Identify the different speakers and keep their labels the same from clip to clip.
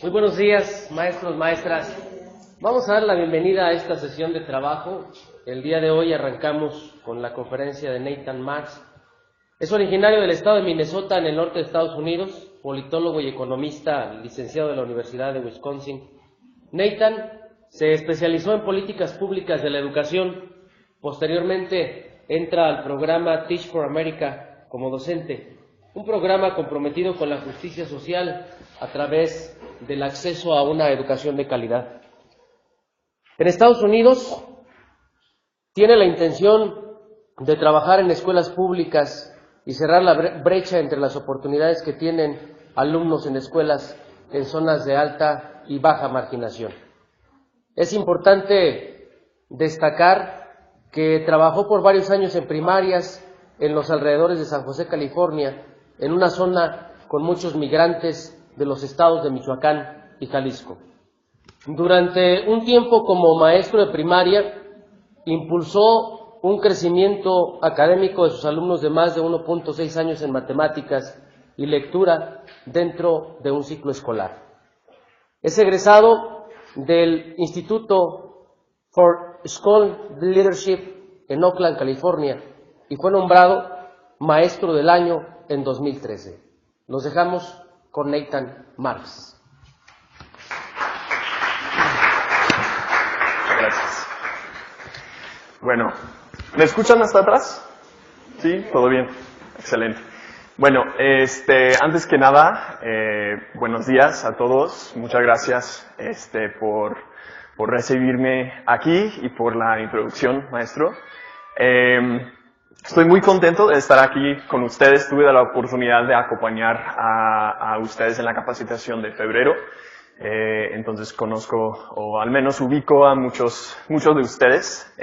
Speaker 1: Muy buenos días, maestros, maestras. Vamos a dar la bienvenida a esta sesión de trabajo. El día de hoy arrancamos con la conferencia de Nathan Marks. Es originario del estado de Minnesota, en el norte de Estados Unidos, politólogo y economista, licenciado de la Universidad de Wisconsin. Nathan se especializó en políticas públicas de la educación. Posteriormente entra al programa Teach for America como docente, un programa comprometido con la justicia social a través del acceso a una educación de calidad. En Estados Unidos tiene la intención de trabajar en escuelas públicas y cerrar la brecha entre las oportunidades que tienen alumnos en escuelas en zonas de alta y baja marginación. Es importante destacar que trabajó por varios años en primarias en los alrededores de San José, California, en una zona con muchos migrantes de los estados de Michoacán y Jalisco. Durante un tiempo como maestro de primaria, impulsó un crecimiento académico de sus alumnos de más de 1.6 años en matemáticas y lectura dentro de un ciclo escolar. Es egresado del Instituto for School Leadership en Oakland, California, y fue nombrado Maestro del Año en 2013. Los dejamos con Nathan Marks.
Speaker 2: Gracias. Bueno, ¿me escuchan hasta atrás? ¿Sí? ¿Todo bien? Excelente. Bueno, antes que nada, buenos días a todos. Muchas gracias por recibirme aquí y por la introducción, maestro. Estoy muy contento de estar aquí con ustedes. Tuve la oportunidad de acompañar a ustedes en la capacitación de febrero. Entonces conozco, o al menos ubico a muchos de ustedes.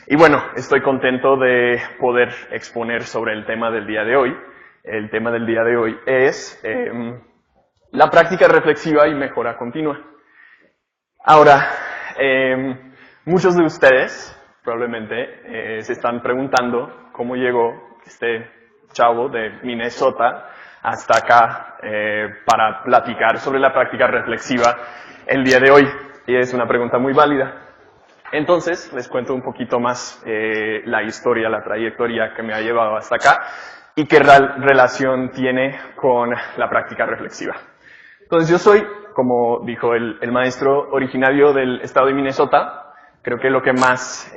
Speaker 2: Y bueno, estoy contento de poder exponer sobre el tema del día de hoy. El tema del día de hoy es la práctica reflexiva y mejora continua. Ahora, muchos de ustedes probablemente se están preguntando cómo llegó este chavo de Minnesota hasta acá para platicar sobre la práctica reflexiva el día de hoy. Y es una pregunta muy válida. Entonces, les cuento un poquito más la historia, la trayectoria que me ha llevado hasta acá y qué relación tiene con la práctica reflexiva. Entonces, yo soy, como dijo el maestro, originario del estado de Minnesota. Creo que lo que más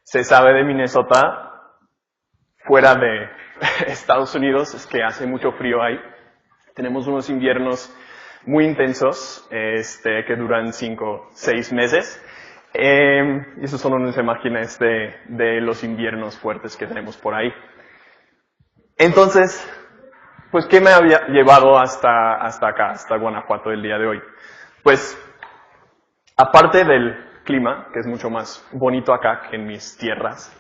Speaker 2: se sabe de Minnesota, fuera de Estados Unidos, es que hace mucho frío ahí. Tenemos unos inviernos muy intensos, que duran 5, 6 meses. Y eso solo no se imagina de los inviernos fuertes que tenemos por ahí. Entonces, pues, ¿qué me había llevado hasta acá, hasta Guanajuato el día de hoy? Pues, aparte del clima, que es mucho más bonito acá que en mis tierras,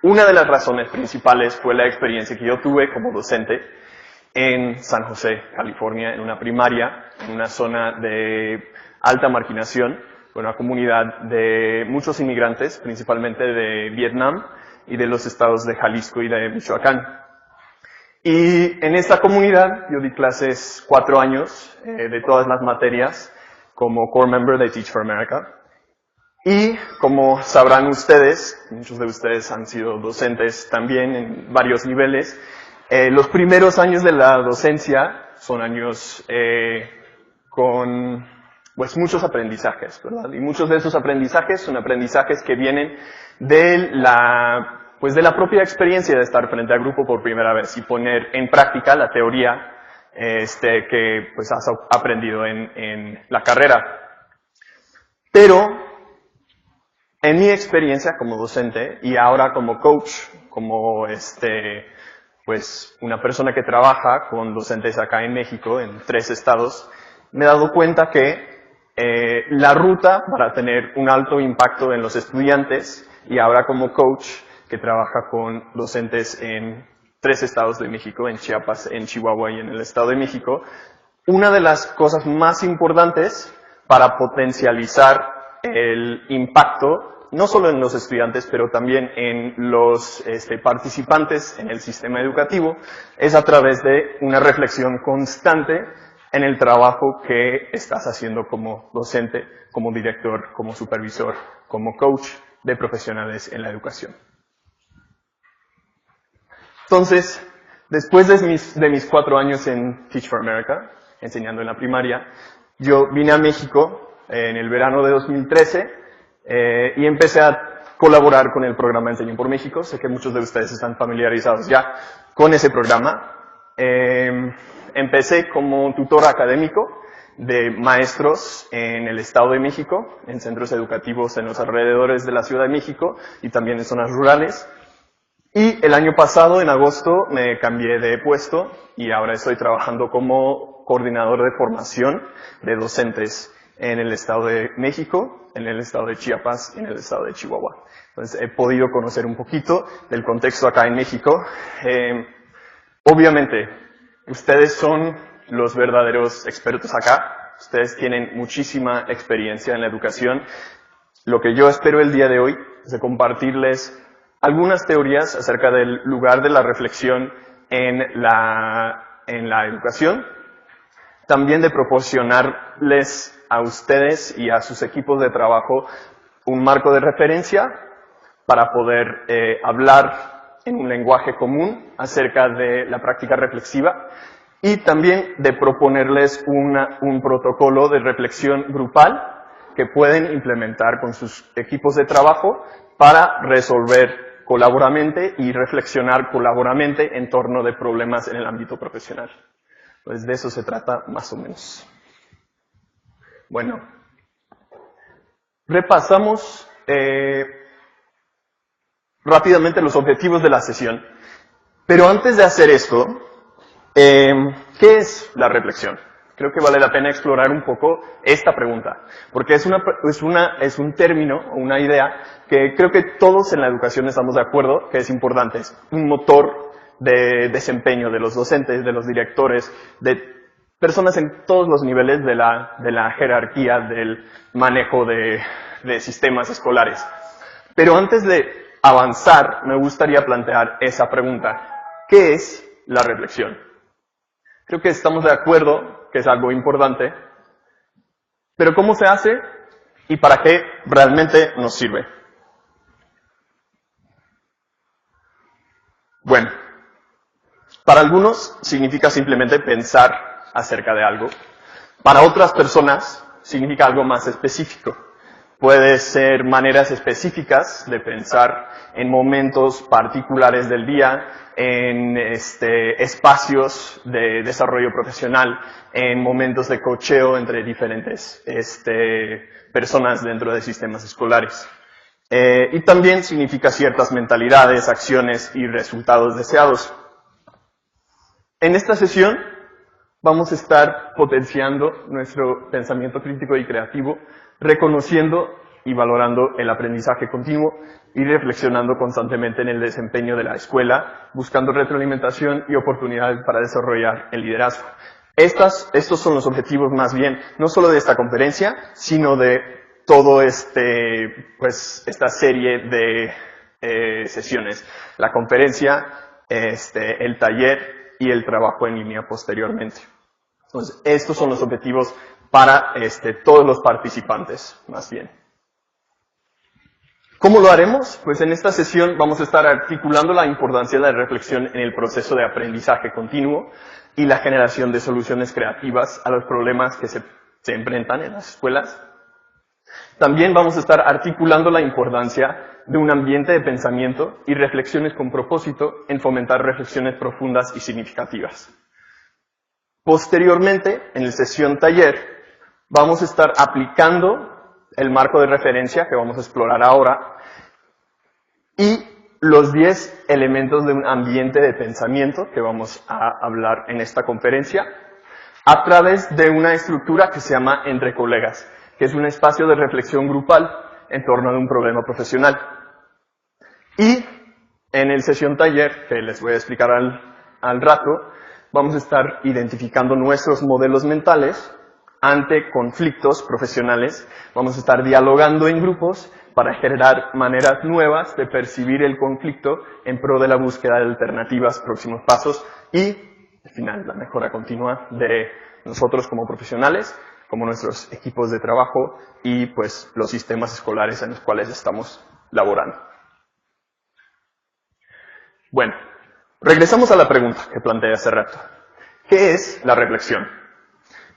Speaker 2: una de las razones principales fue la experiencia que yo tuve como docente en San José, California, en una primaria, en una zona de alta marginación, una comunidad de muchos inmigrantes, principalmente de Vietnam y de los estados de Jalisco y de Michoacán. Y en esta comunidad yo di clases 4 años de todas las materias como core member de Teach for America. Y como sabrán ustedes, muchos de ustedes han sido docentes también en varios niveles, los primeros años de la docencia son años con pues muchos aprendizajes, ¿verdad? Y muchos de esos aprendizajes son aprendizajes que vienen de la propia experiencia de estar frente al grupo por primera vez y poner en práctica la teoría que pues has aprendido en la carrera. Pero en mi experiencia como docente y ahora como coach, como pues una persona que trabaja con docentes acá en México, en 3 estados, me he dado cuenta que la ruta para tener un alto impacto en los estudiantes, y ahora como coach que trabaja con docentes en 3 estados de México, en Chiapas, en Chihuahua y en el Estado de México, una de las cosas más importantes para potencializar el impacto no solo en los estudiantes, pero también en los participantes en el sistema educativo, es a través de una reflexión constante en el trabajo que estás haciendo como docente, como director, como supervisor, como coach de profesionales en la educación. Entonces, después de mis 4 años en Teach for America, enseñando en la primaria, yo vine a México en el verano de 2013 y empecé a colaborar con el programa Enseño por México. Sé que muchos de ustedes están familiarizados ya con ese programa. Empecé como tutor académico de maestros en el Estado de México, en centros educativos en los alrededores de la Ciudad de México y también en zonas rurales. Y el año pasado, en agosto, me cambié de puesto y ahora estoy trabajando como coordinador de formación de docentes en el Estado de México, en el Estado de Chiapas y en el Estado de Chihuahua. Entonces he podido conocer un poquito del contexto acá en México. Obviamente, ustedes son los verdaderos expertos acá. Ustedes tienen muchísima experiencia en la educación. Lo que yo espero el día de hoy es de compartirles algunas teorías acerca del lugar de la reflexión en la educación, también de proporcionarles a ustedes y a sus equipos de trabajo un marco de referencia para poder hablar en un lenguaje común acerca de la práctica reflexiva y también de proponerles un protocolo de reflexión grupal que pueden implementar con sus equipos de trabajo para resolver colaboradamente y reflexionar colaboradamente en torno de problemas en el ámbito profesional. Pues de eso se trata más o menos. Bueno, repasamos rápidamente los objetivos de la sesión. Pero antes de hacer esto, ¿qué es la reflexión? Creo que vale la pena explorar un poco esta pregunta, porque es un término o una idea que creo que todos en la educación estamos de acuerdo que es importante. Es un motor de desempeño de los docentes, de los directores, de personas en todos los niveles de la jerarquía del manejo de sistemas escolares. Pero antes de avanzar, me gustaría plantear esa pregunta. ¿Qué es la reflexión? Creo que estamos de acuerdo que es algo importante, pero ¿cómo se hace y para qué realmente nos sirve? Bueno, para algunos significa simplemente pensar acerca de algo. Para otras personas significa algo más específico. Puede ser maneras específicas de pensar en momentos particulares del día, en espacios de desarrollo profesional, en momentos de coacheo entre diferentes personas dentro de sistemas escolares. Y también significa ciertas mentalidades, acciones y resultados deseados. En esta sesión vamos a estar potenciando nuestro pensamiento crítico y creativo, reconociendo y valorando el aprendizaje continuo y reflexionando constantemente en el desempeño de la escuela, buscando retroalimentación y oportunidades para desarrollar el liderazgo. Estos son los objetivos más bien, no solo de esta conferencia, sino de todo esta serie de sesiones. La conferencia, el taller y el trabajo en línea posteriormente. Entonces, estos son los objetivos para todos los participantes, más bien. ¿Cómo lo haremos? Pues en esta sesión vamos a estar articulando la importancia de la reflexión en el proceso de aprendizaje continuo y la generación de soluciones creativas a los problemas que se enfrentan en las escuelas. También vamos a estar articulando la importancia de un ambiente de pensamiento y reflexiones con propósito en fomentar reflexiones profundas y significativas. Posteriormente, en la sesión taller, vamos a estar aplicando el marco de referencia que vamos a explorar ahora y los 10 elementos de un ambiente de pensamiento que vamos a hablar en esta conferencia a través de una estructura que se llama Entre Colegas, que es un espacio de reflexión grupal en torno a un problema profesional. Y en el sesión taller, que les voy a explicar al rato, vamos a estar identificando nuestros modelos mentales ante conflictos profesionales. Vamos a estar dialogando en grupos para generar maneras nuevas de percibir el conflicto en pro de la búsqueda de alternativas, próximos pasos y, al final, la mejora continua de nosotros como profesionales, como nuestros equipos de trabajo y pues los sistemas escolares en los cuales estamos laborando. Bueno, regresamos a la pregunta que planteé hace rato. ¿Qué es la reflexión?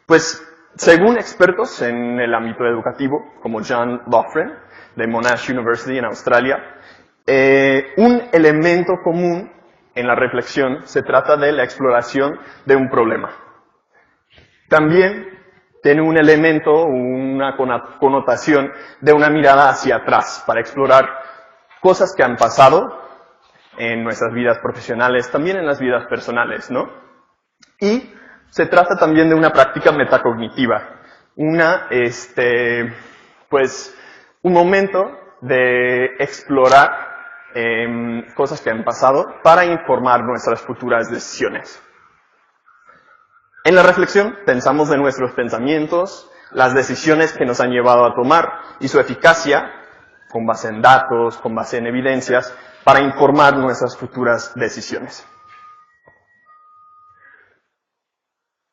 Speaker 2: Pues, según expertos en el ámbito educativo, como John Loughran, de Monash University en Australia, un elemento común en la reflexión se trata de la exploración de un problema. También tiene un elemento, una connotación de una mirada hacia atrás para explorar cosas que han pasado en nuestras vidas profesionales, también en las vidas personales, ¿no? Y se trata también de una práctica metacognitiva, pues, un momento de explorar cosas que han pasado para informar nuestras futuras decisiones. En la reflexión pensamos en nuestros pensamientos, las decisiones que nos han llevado a tomar y su eficacia, con base en datos, con base en evidencias, para informar nuestras futuras decisiones.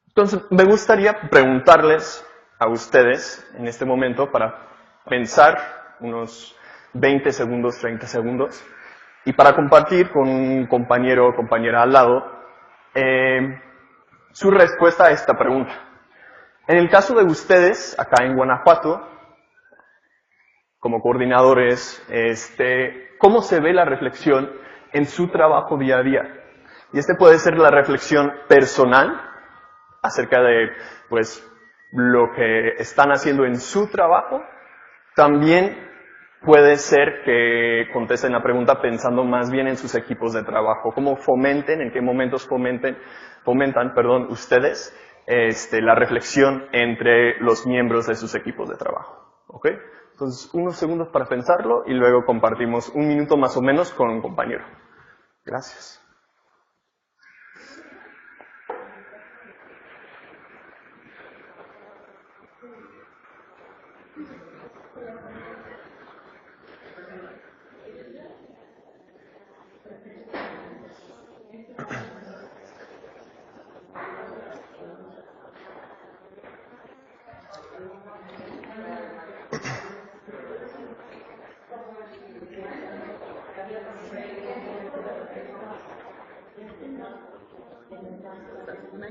Speaker 2: Entonces, me gustaría preguntarles a ustedes en este momento para pensar unos 20 segundos, 30 segundos, y para compartir con un compañero o compañera al lado su respuesta a esta pregunta. En el caso de ustedes, acá en Guanajuato, como coordinadores, ¿cómo se ve la reflexión en su trabajo día a día? Y puede ser la reflexión personal acerca de, pues, lo que están haciendo en su trabajo. También puede ser que contesten la pregunta pensando más bien en sus equipos de trabajo. ¿Cómo fomenten, en qué momentos fomentan, ustedes la reflexión entre los miembros de sus equipos de trabajo? ¿Ok? Entonces, unos segundos para pensarlo y luego compartimos un minuto más o menos con un compañero. Gracias.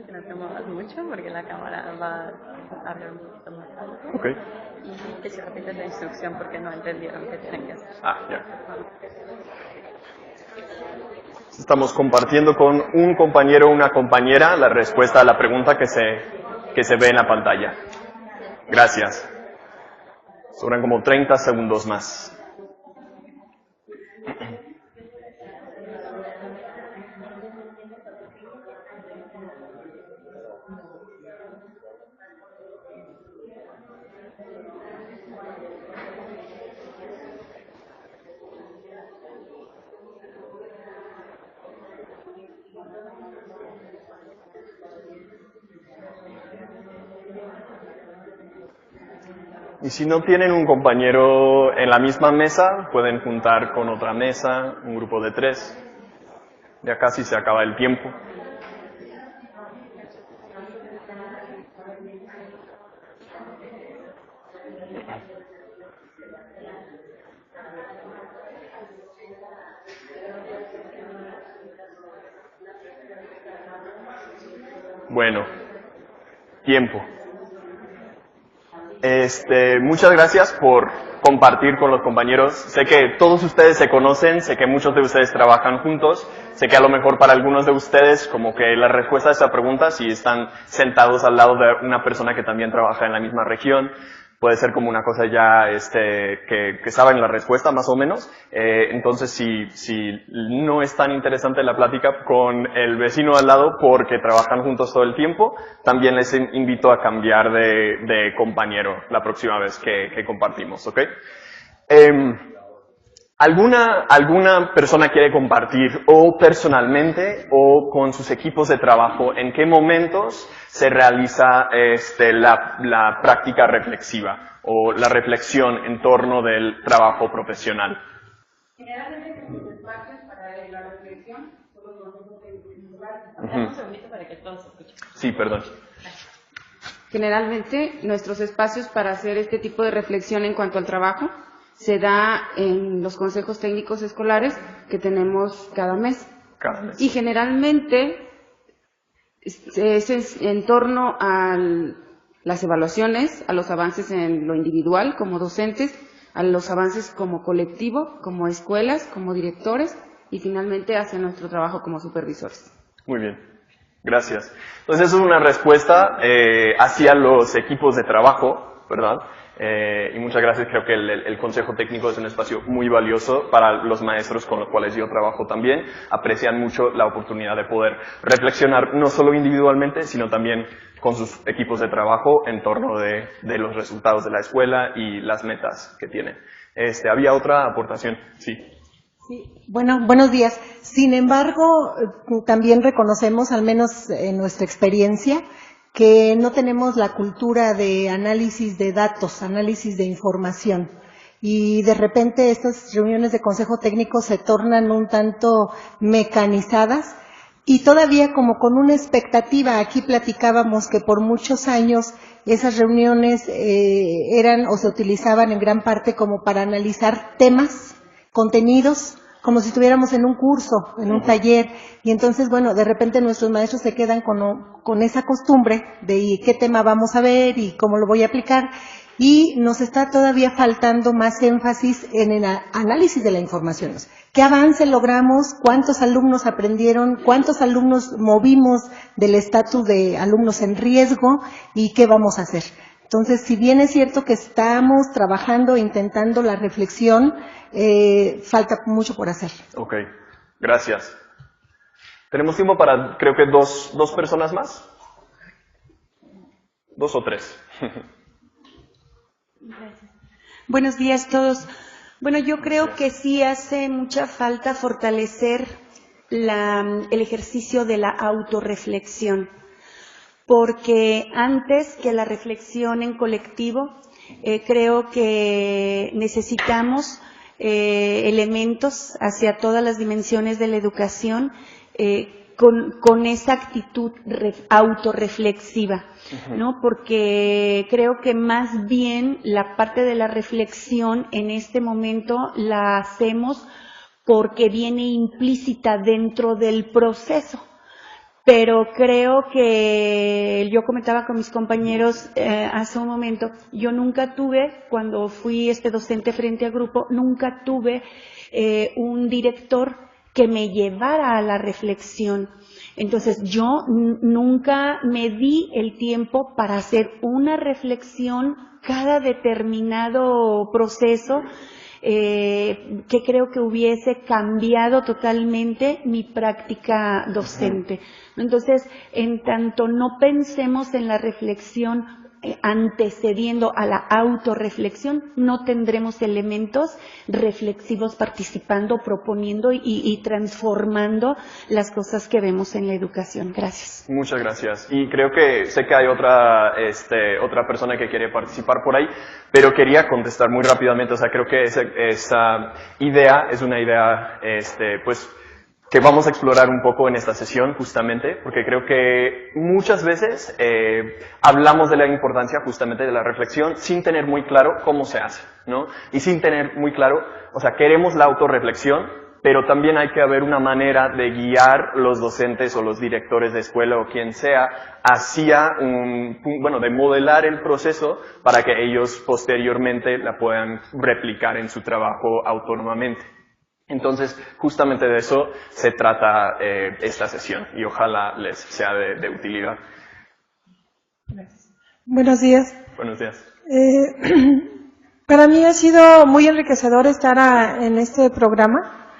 Speaker 3: Que no te muevas mucho porque la cámara va a hablar un poquito más alto.
Speaker 2: Okay.
Speaker 3: Y que si repites la instrucción porque no entendieron qué tienen que hacer.
Speaker 2: Ya. Estamos compartiendo con un compañero o una compañera la respuesta a la pregunta que se ve en la pantalla. Gracias. Sobran como 30 segundos más. Y si no tienen un compañero en la misma mesa, pueden juntar con otra mesa, un grupo de 3. Ya casi se acaba el tiempo. Bueno, tiempo. Muchas gracias por compartir con los compañeros. Sé que todos ustedes se conocen, sé que muchos de ustedes trabajan juntos, sé que a lo mejor para algunos de ustedes como que la respuesta a esta pregunta, si están sentados al lado de una persona que también trabaja en la misma región, puede ser como una cosa ya que saben la respuesta más o menos. Entonces, si no es tan interesante la plática con el vecino al lado porque trabajan juntos todo el tiempo, también les invito a cambiar de compañero la próxima vez que compartimos, ¿ok? ¿Alguna persona quiere compartir o personalmente o con sus equipos de trabajo en qué momentos se realiza la práctica reflexiva o la reflexión en torno del trabajo profesional?
Speaker 4: Generalmente los espacios para la reflexión son los consejos técnicos.
Speaker 3: Un segundito para que todos escuchen.
Speaker 2: Sí, perdón.
Speaker 4: Generalmente nuestros espacios para hacer este tipo de reflexión en cuanto al trabajo se da en los consejos técnicos escolares que tenemos cada mes.
Speaker 2: Cada mes.
Speaker 4: Y generalmente es en torno a las evaluaciones, a los avances en lo individual como docentes, a los avances como colectivo, como escuelas, como directores y finalmente hacia nuestro trabajo como supervisores.
Speaker 2: Muy bien, gracias. Entonces, eso es una respuesta hacia los equipos de trabajo, ¿verdad? Y muchas gracias, creo que el Consejo Técnico es un espacio muy valioso para los maestros con los cuales yo trabajo también. Aprecian mucho la oportunidad de poder reflexionar no solo individualmente, sino también con sus equipos de trabajo en torno de los resultados de la escuela y las metas que tienen. ¿Había otra aportación? Sí.
Speaker 5: Sí, bueno, buenos días. Sin embargo, también reconocemos, al menos en nuestra experiencia, que no tenemos la cultura de análisis de datos, análisis de información. Y de repente estas reuniones de consejo técnico se tornan un tanto mecanizadas y todavía como con una expectativa. Aquí platicábamos que por muchos años esas reuniones eran o se utilizaban en gran parte como para analizar temas, contenidos, como si estuviéramos en un curso, en un taller, y entonces, bueno, de repente nuestros maestros se quedan con esa costumbre de qué tema vamos a ver y cómo lo voy a aplicar, y nos está todavía faltando más énfasis en el análisis de la información. ¿Qué avance logramos? ¿Cuántos alumnos aprendieron? ¿Cuántos alumnos movimos del estatus de alumnos en riesgo? ¿Y qué vamos a hacer? Entonces, si bien es cierto que estamos trabajando, intentando la reflexión, falta mucho por hacer.
Speaker 2: Ok, gracias. ¿Tenemos tiempo para, creo que dos personas más? 2 o 3.
Speaker 6: Gracias. Buenos días a todos. Bueno, yo creo que sí hace mucha falta fortalecer el ejercicio de la autorreflexión, porque antes que la reflexión en colectivo, creo que necesitamos elementos hacia todas las dimensiones de la educación con esa actitud autorreflexiva, ¿no? Porque creo que más bien la parte de la reflexión en este momento la hacemos porque viene implícita dentro del proceso. Pero creo que yo comentaba con mis compañeros hace un momento, yo nunca tuve, cuando fui docente frente a grupo, nunca tuve un director que me llevara a la reflexión. Entonces yo nunca me di el tiempo para hacer una reflexión cada determinado proceso que creo que hubiese cambiado totalmente mi práctica docente. Entonces, en tanto no pensemos en la reflexión antecediendo a la autorreflexión, no tendremos elementos reflexivos participando, proponiendo y transformando las cosas que vemos en la educación. Gracias.
Speaker 2: Muchas gracias. Y creo que sé que hay otra persona que quiere participar por ahí, pero quería contestar muy rápidamente. O sea, creo que esa idea es una idea, pues, que vamos a explorar un poco en esta sesión justamente, porque creo que muchas veces hablamos de la importancia justamente de la reflexión sin tener muy claro cómo se hace, ¿no? Y sin tener muy claro, o sea, queremos la autorreflexión, pero también hay que haber una manera de guiar los docentes o los directores de escuela o quien sea hacia de modelar el proceso para que ellos posteriormente la puedan replicar en su trabajo autónomamente. Entonces, justamente de eso se trata esta sesión y ojalá les sea de utilidad.
Speaker 5: Gracias. Buenos días.
Speaker 2: Buenos días.
Speaker 5: Para mí ha sido muy enriquecedor estar en este programa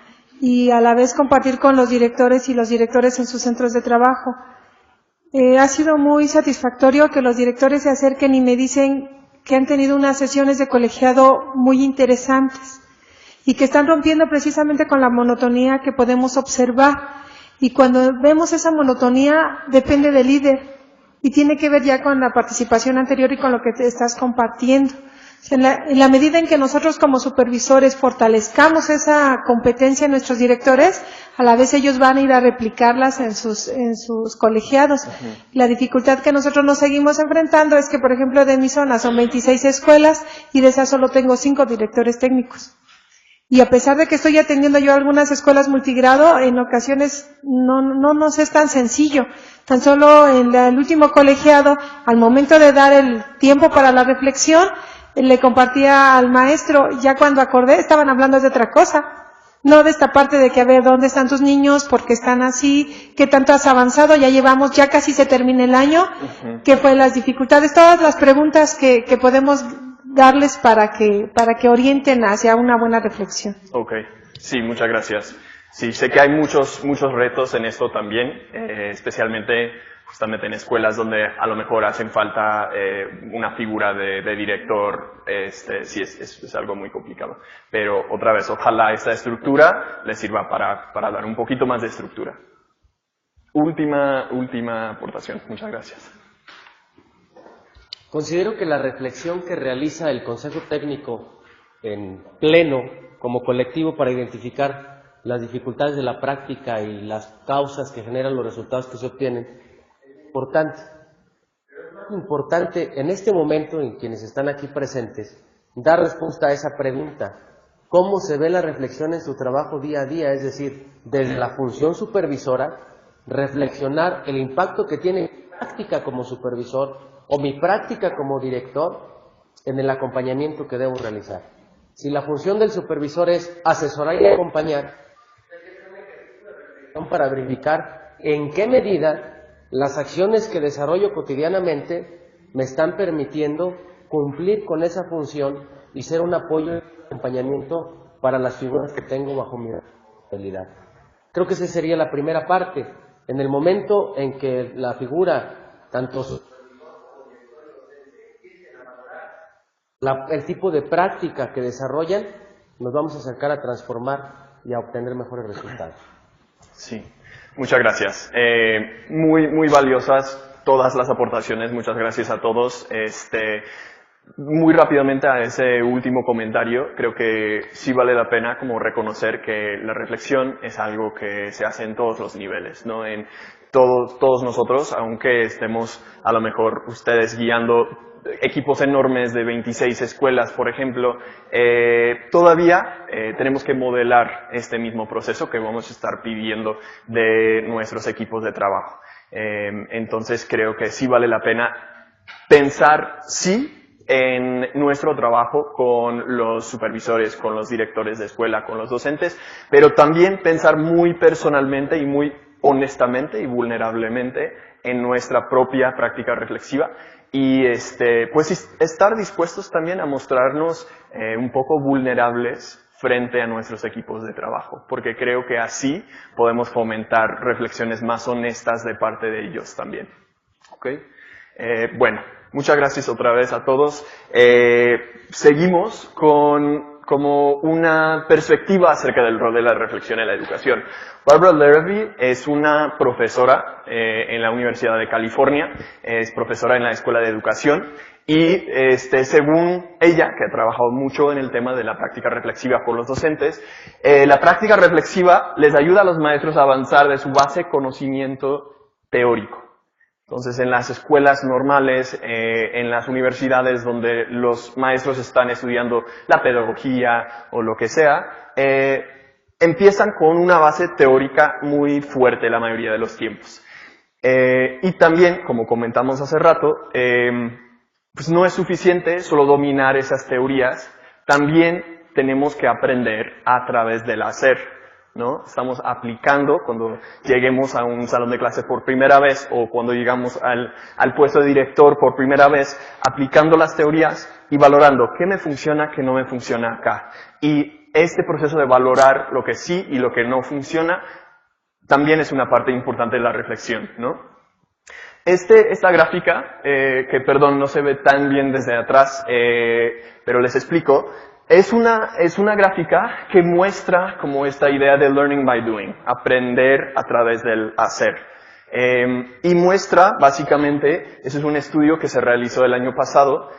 Speaker 5: y a la vez compartir con los directores y los directores en sus centros de trabajo. Ha sido muy satisfactorio que los directores se acerquen y me dicen que han tenido unas sesiones de colegiado muy interesantes.
Speaker 7: y que están rompiendo precisamente con la monotonía que podemos observar. Y cuando vemos esa monotonía, depende del líder y tiene que ver ya con la participación anterior y con lo que te estás compartiendo. En la medida en que nosotros como supervisores fortalezcamos esa competencia en nuestros directores, a la vez ellos van a ir a replicarlas en sus colegiados. La dificultad que nosotros nos seguimos enfrentando es que, por ejemplo, de mi zona son 26 escuelas y de esas solo tengo 5 directores técnicos. Y a pesar de que estoy atendiendo yo algunas escuelas multigrado, en ocasiones no nos es tan sencillo. Tan solo en el último colegiado, al momento de dar el tiempo para la reflexión, le compartía al maestro, ya cuando acordé, estaban hablando de otra cosa. No de esta parte de que, a ver, ¿dónde están tus niños? ¿Por qué están así? ¿Qué tanto has avanzado? Ya casi se termina el año. ¿Qué fue las dificultades? Todas las preguntas que podemos darles para que orienten hacia una buena reflexión.
Speaker 2: Ok, sí, muchas gracias. Sí, sé que hay muchos retos en esto también, especialmente justamente en escuelas donde a lo mejor hacen falta una figura de director, sí es algo muy complicado. Pero otra vez, ojalá esta estructura les sirva para dar un poquito más de estructura. Última aportación, muchas gracias.
Speaker 1: Considero que la reflexión que realiza el Consejo Técnico en pleno, como colectivo, para identificar las dificultades de la práctica y las causas que generan los resultados que se obtienen, es importante en este momento, en quienes están aquí presentes, dar respuesta a esa pregunta. ¿Cómo se ve la reflexión en su trabajo día a día? Es decir, desde la función supervisora, reflexionar el impacto que tiene mi práctica como supervisor o mi práctica como director en el acompañamiento que debo realizar. Si la función del supervisor es asesorar y acompañar, para verificar en qué medida las acciones que desarrollo cotidianamente me están permitiendo cumplir con esa función y ser un apoyo y acompañamiento para las figuras que tengo bajo mi responsabilidad. Creo que esa sería la primera parte. En el momento en que la figura, tanto el tipo de práctica que desarrollan, nos vamos a acercar a transformar y a obtener mejores resultados.
Speaker 2: Sí, muchas gracias. Muy valiosas todas las aportaciones, muchas gracias a todos. Muy rápidamente a ese último comentario, creo que sí vale la pena como reconocer que la reflexión es algo que se hace en todos los niveles, ¿no? En todos nosotros, aunque estemos a lo mejor ustedes guiando equipos enormes de 26 escuelas, por ejemplo, todavía tenemos que modelar este mismo proceso que vamos a estar pidiendo de nuestros equipos de trabajo. Entonces creo que sí vale la pena pensar, sí, en nuestro trabajo con los supervisores, con los directores de escuela, con los docentes, pero también pensar muy personalmente y muy honestamente y vulnerablemente en nuestra propia práctica reflexiva y pues estar dispuestos también a mostrarnos un poco vulnerables frente a nuestros equipos de trabajo, porque creo que así podemos fomentar reflexiones más honestas de parte de ellos también. ¿Okay? Bueno, muchas gracias otra vez a todos. Seguimos con como una perspectiva acerca del rol de la reflexión en la educación. Barbara Lerby es una profesora en la Universidad de California, es profesora en la Escuela de Educación y según ella, que ha trabajado mucho en el tema de la práctica reflexiva con los docentes, la práctica reflexiva les ayuda a los maestros a avanzar de su base conocimiento teórico. Entonces, en las escuelas normales, en las universidades donde los maestros están estudiando la pedagogía o lo que sea, empiezan con una base teórica muy fuerte la mayoría de los tiempos. Y también, como comentamos hace rato, pues no es suficiente solo dominar esas teorías, también tenemos que aprender a través del hacer, ¿no? Estamos aplicando cuando lleguemos a un salón de clase por primera vez o cuando llegamos al puesto de director por primera vez, aplicando las teorías y valorando qué me funciona, qué no me funciona acá. Y este proceso de valorar lo que sí y lo que no funciona también es una parte importante de la reflexión, ¿no? Esta gráfica, que perdón, no se ve tan bien desde atrás, pero les explico, Es una gráfica que muestra como esta idea de learning by doing, aprender a través del hacer. Y muestra, básicamente, ese es un estudio que se realizó el año pasado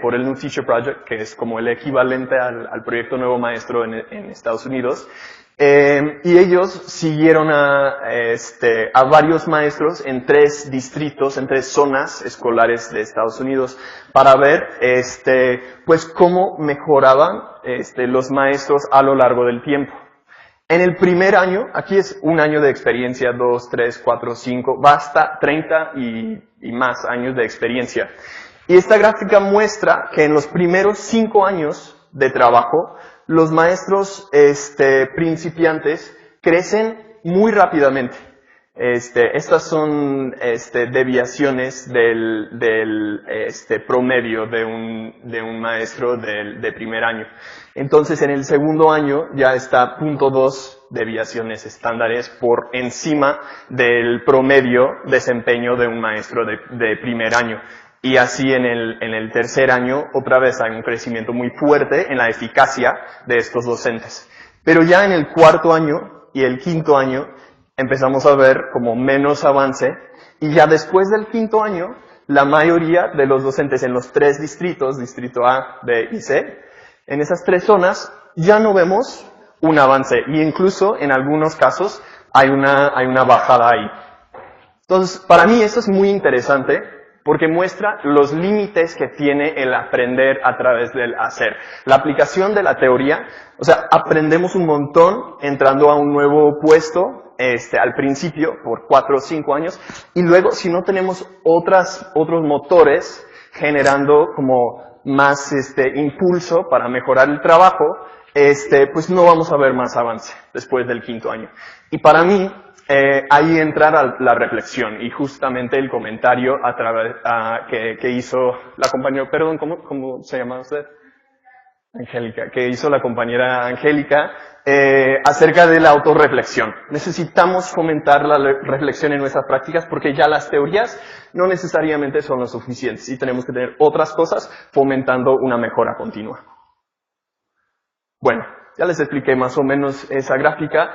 Speaker 2: por el New Teacher Project, que es como el equivalente al proyecto Nuevo Maestro en Estados Unidos. Y ellos siguieron a varios maestros en 3 distritos, en 3 zonas escolares de Estados Unidos para ver, pues cómo mejoraban, los maestros a lo largo del tiempo. En el primer año, aquí es un año de experiencia, 2, 3, 4, 5, basta 30 y más años de experiencia. Y esta gráfica muestra que en los primeros 5 años de trabajo, los maestros principiantes crecen muy rápidamente. Estas son deviaciones del promedio de un maestro de primer año. Entonces, en el segundo año ya está 0.2 deviaciones estándares por encima del promedio desempeño de un maestro de primer año. Y así en el tercer año, otra vez hay un crecimiento muy fuerte en la eficacia de estos docentes. Pero ya en el cuarto año y el quinto año, empezamos a ver como menos avance, y ya después del quinto año, la mayoría de los docentes en los 3 distritos, distrito A, B y C, en esas 3 zonas, ya no vemos un avance, y incluso en algunos casos hay una bajada ahí. Entonces, para mí esto es muy interesante, porque muestra los límites que tiene el aprender a través del hacer. La aplicación de la teoría, o sea, aprendemos un montón entrando a un nuevo puesto, al principio, por 4 o 5 años, y luego, si no tenemos otros motores generando como más impulso para mejorar el trabajo, pues no vamos a ver más avance después del quinto año. Y para mí, ahí entra la reflexión y justamente el comentario que hizo la compañera, perdón, ¿cómo se llama usted? Angélica, que hizo la compañera Angélica, acerca de la autorreflexión. Necesitamos fomentar la reflexión en nuestras prácticas porque ya las teorías no necesariamente son lo suficientes y tenemos que tener otras cosas fomentando una mejora continua. Bueno, ya les expliqué más o menos esa gráfica.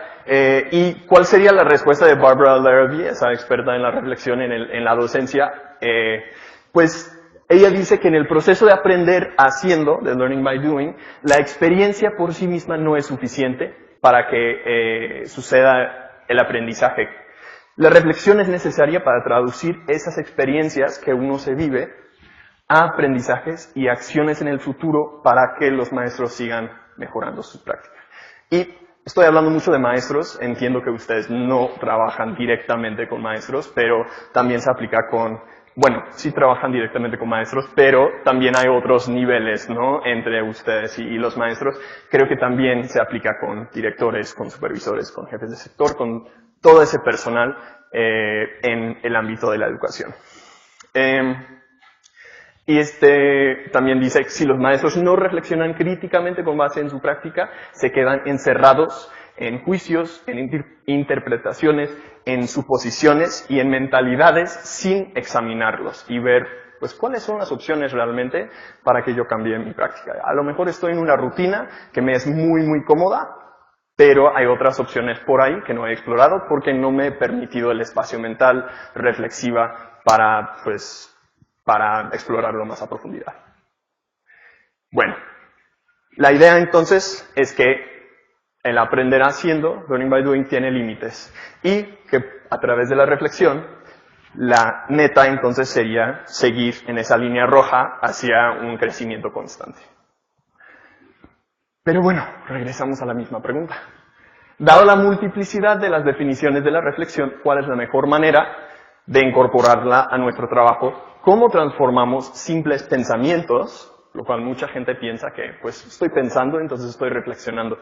Speaker 2: ¿Y cuál sería la respuesta de Barbara Larrabee, esa experta en la reflexión en la docencia? Pues ella dice que en el proceso de aprender haciendo, de learning by doing, la experiencia por sí misma no es suficiente para que suceda el aprendizaje. La reflexión es necesaria para traducir esas experiencias que uno se vive a aprendizajes y acciones en el futuro para que los maestros sigan mejorando sus prácticas. Y estoy hablando mucho de maestros, entiendo que ustedes no trabajan directamente con maestros, pero también se aplica bueno, sí trabajan directamente con maestros, pero también hay otros niveles, ¿no?, entre ustedes y los maestros. Creo que también se aplica con directores, con supervisores, con jefes de sector, con todo ese personal en el ámbito de la educación. Y también dice que si los maestros no reflexionan críticamente con base en su práctica, se quedan encerrados en juicios, en interpretaciones, en suposiciones y en mentalidades sin examinarlos y ver, pues, cuáles son las opciones realmente para que yo cambie mi práctica. A lo mejor estoy en una rutina que me es muy, muy cómoda, pero hay otras opciones por ahí que no he explorado porque no me he permitido el espacio mental reflexiva para explorarlo más a profundidad. Bueno, la idea entonces es que el aprender haciendo, learning by doing, tiene límites y que a través de la reflexión, la meta entonces sería seguir en esa línea roja hacia un crecimiento constante. Pero bueno, regresamos a la misma pregunta. Dado la multiplicidad de las definiciones de la reflexión, ¿cuál es la mejor manera de incorporarla a nuestro trabajo? ¿Cómo transformamos simples pensamientos, lo cual mucha gente piensa que, pues, estoy pensando, entonces estoy reflexionando?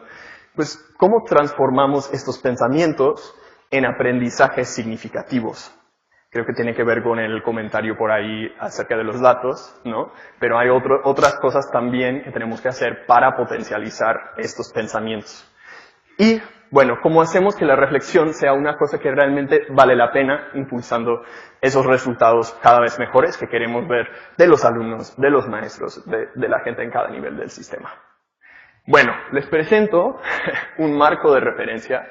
Speaker 2: Pues, ¿cómo transformamos estos pensamientos en aprendizajes significativos? Creo que tiene que ver con el comentario por ahí acerca de los datos, ¿no? Pero hay otras cosas también que tenemos que hacer para potencializar estos pensamientos. Y, bueno, ¿cómo hacemos que la reflexión sea una cosa que realmente vale la pena, impulsando esos resultados cada vez mejores que queremos ver de los alumnos, de los maestros, de la gente en cada nivel del sistema? Bueno, les presento un marco de referencia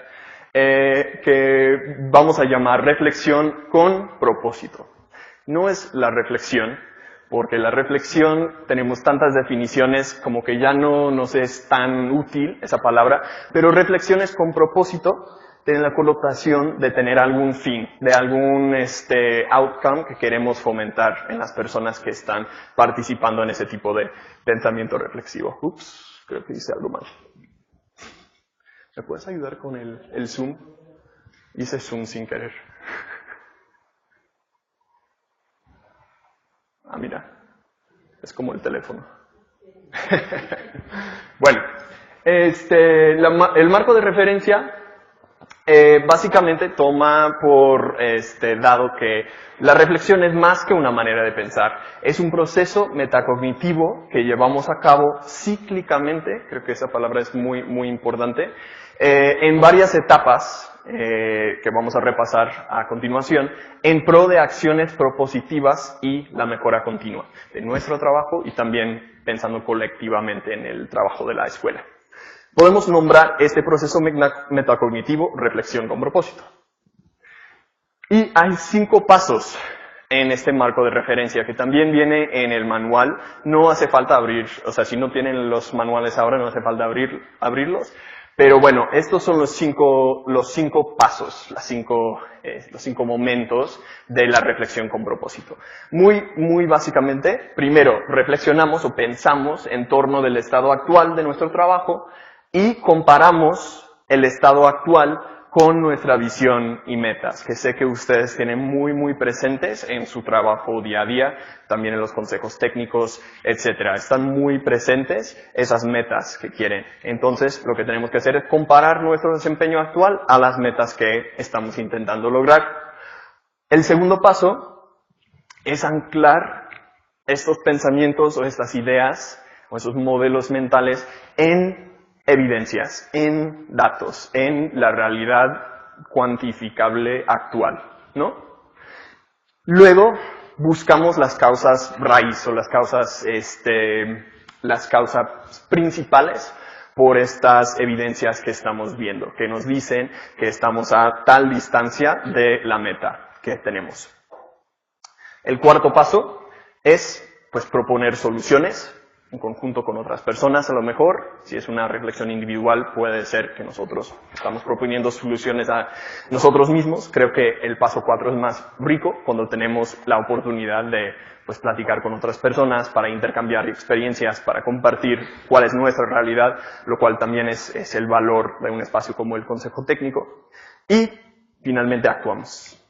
Speaker 2: que vamos a llamar reflexión con propósito. No es la reflexión, porque la reflexión tenemos tantas definiciones como que ya no nos es tan útil esa palabra, pero reflexiones con propósito tienen la connotación de tener algún fin, de algún outcome que queremos fomentar en las personas que están participando en ese tipo de pensamiento reflexivo. Ups, creo que hice algo mal. ¿Me puedes ayudar con el zoom? Hice zoom sin querer. Ah, mira, es como el teléfono. Bueno, el marco de referencia básicamente toma por dado que la reflexión es más que una manera de pensar, es un proceso metacognitivo que llevamos a cabo cíclicamente, creo que esa palabra es muy, muy importante, en varias etapas que vamos a repasar a continuación, en pro de acciones propositivas y la mejora continua de nuestro trabajo y también pensando colectivamente en el trabajo de la escuela. Podemos nombrar este proceso metacognitivo reflexión con propósito. Y hay 5 pasos en este marco de referencia que también viene en el manual. No hace falta abrir, o sea, si no tienen los manuales ahora no hace falta abrirlos. Pero bueno, estos son los cinco pasos, los cinco momentos de la reflexión con propósito. Muy básicamente, primero reflexionamos o pensamos en torno del estado actual de nuestro trabajo y comparamos el estado actual con nuestra visión y metas, que sé que ustedes tienen muy presentes en su trabajo día a día, también en los consejos técnicos, etcétera. Están muy presentes esas metas que quieren. Entonces, lo que tenemos que hacer es comparar nuestro desempeño actual a las metas que estamos intentando lograr. El segundo paso es anclar estos pensamientos o estas ideas o esos modelos mentales en evidencias, en datos, en la realidad cuantificable actual, ¿no? Luego buscamos las causas raíz o las causas principales por estas evidencias que estamos viendo, que nos dicen que estamos a tal distancia de la meta que tenemos. El cuarto paso es, pues, proponer soluciones en conjunto con otras personas, a lo mejor. Si es una reflexión individual, puede ser que nosotros estamos proponiendo soluciones a nosotros mismos. Creo que el paso 4 es más rico cuando tenemos la oportunidad de, pues, platicar con otras personas para intercambiar experiencias, para compartir cuál es nuestra realidad, lo cual también es el valor de un espacio como el Consejo Técnico. Y finalmente actuamos.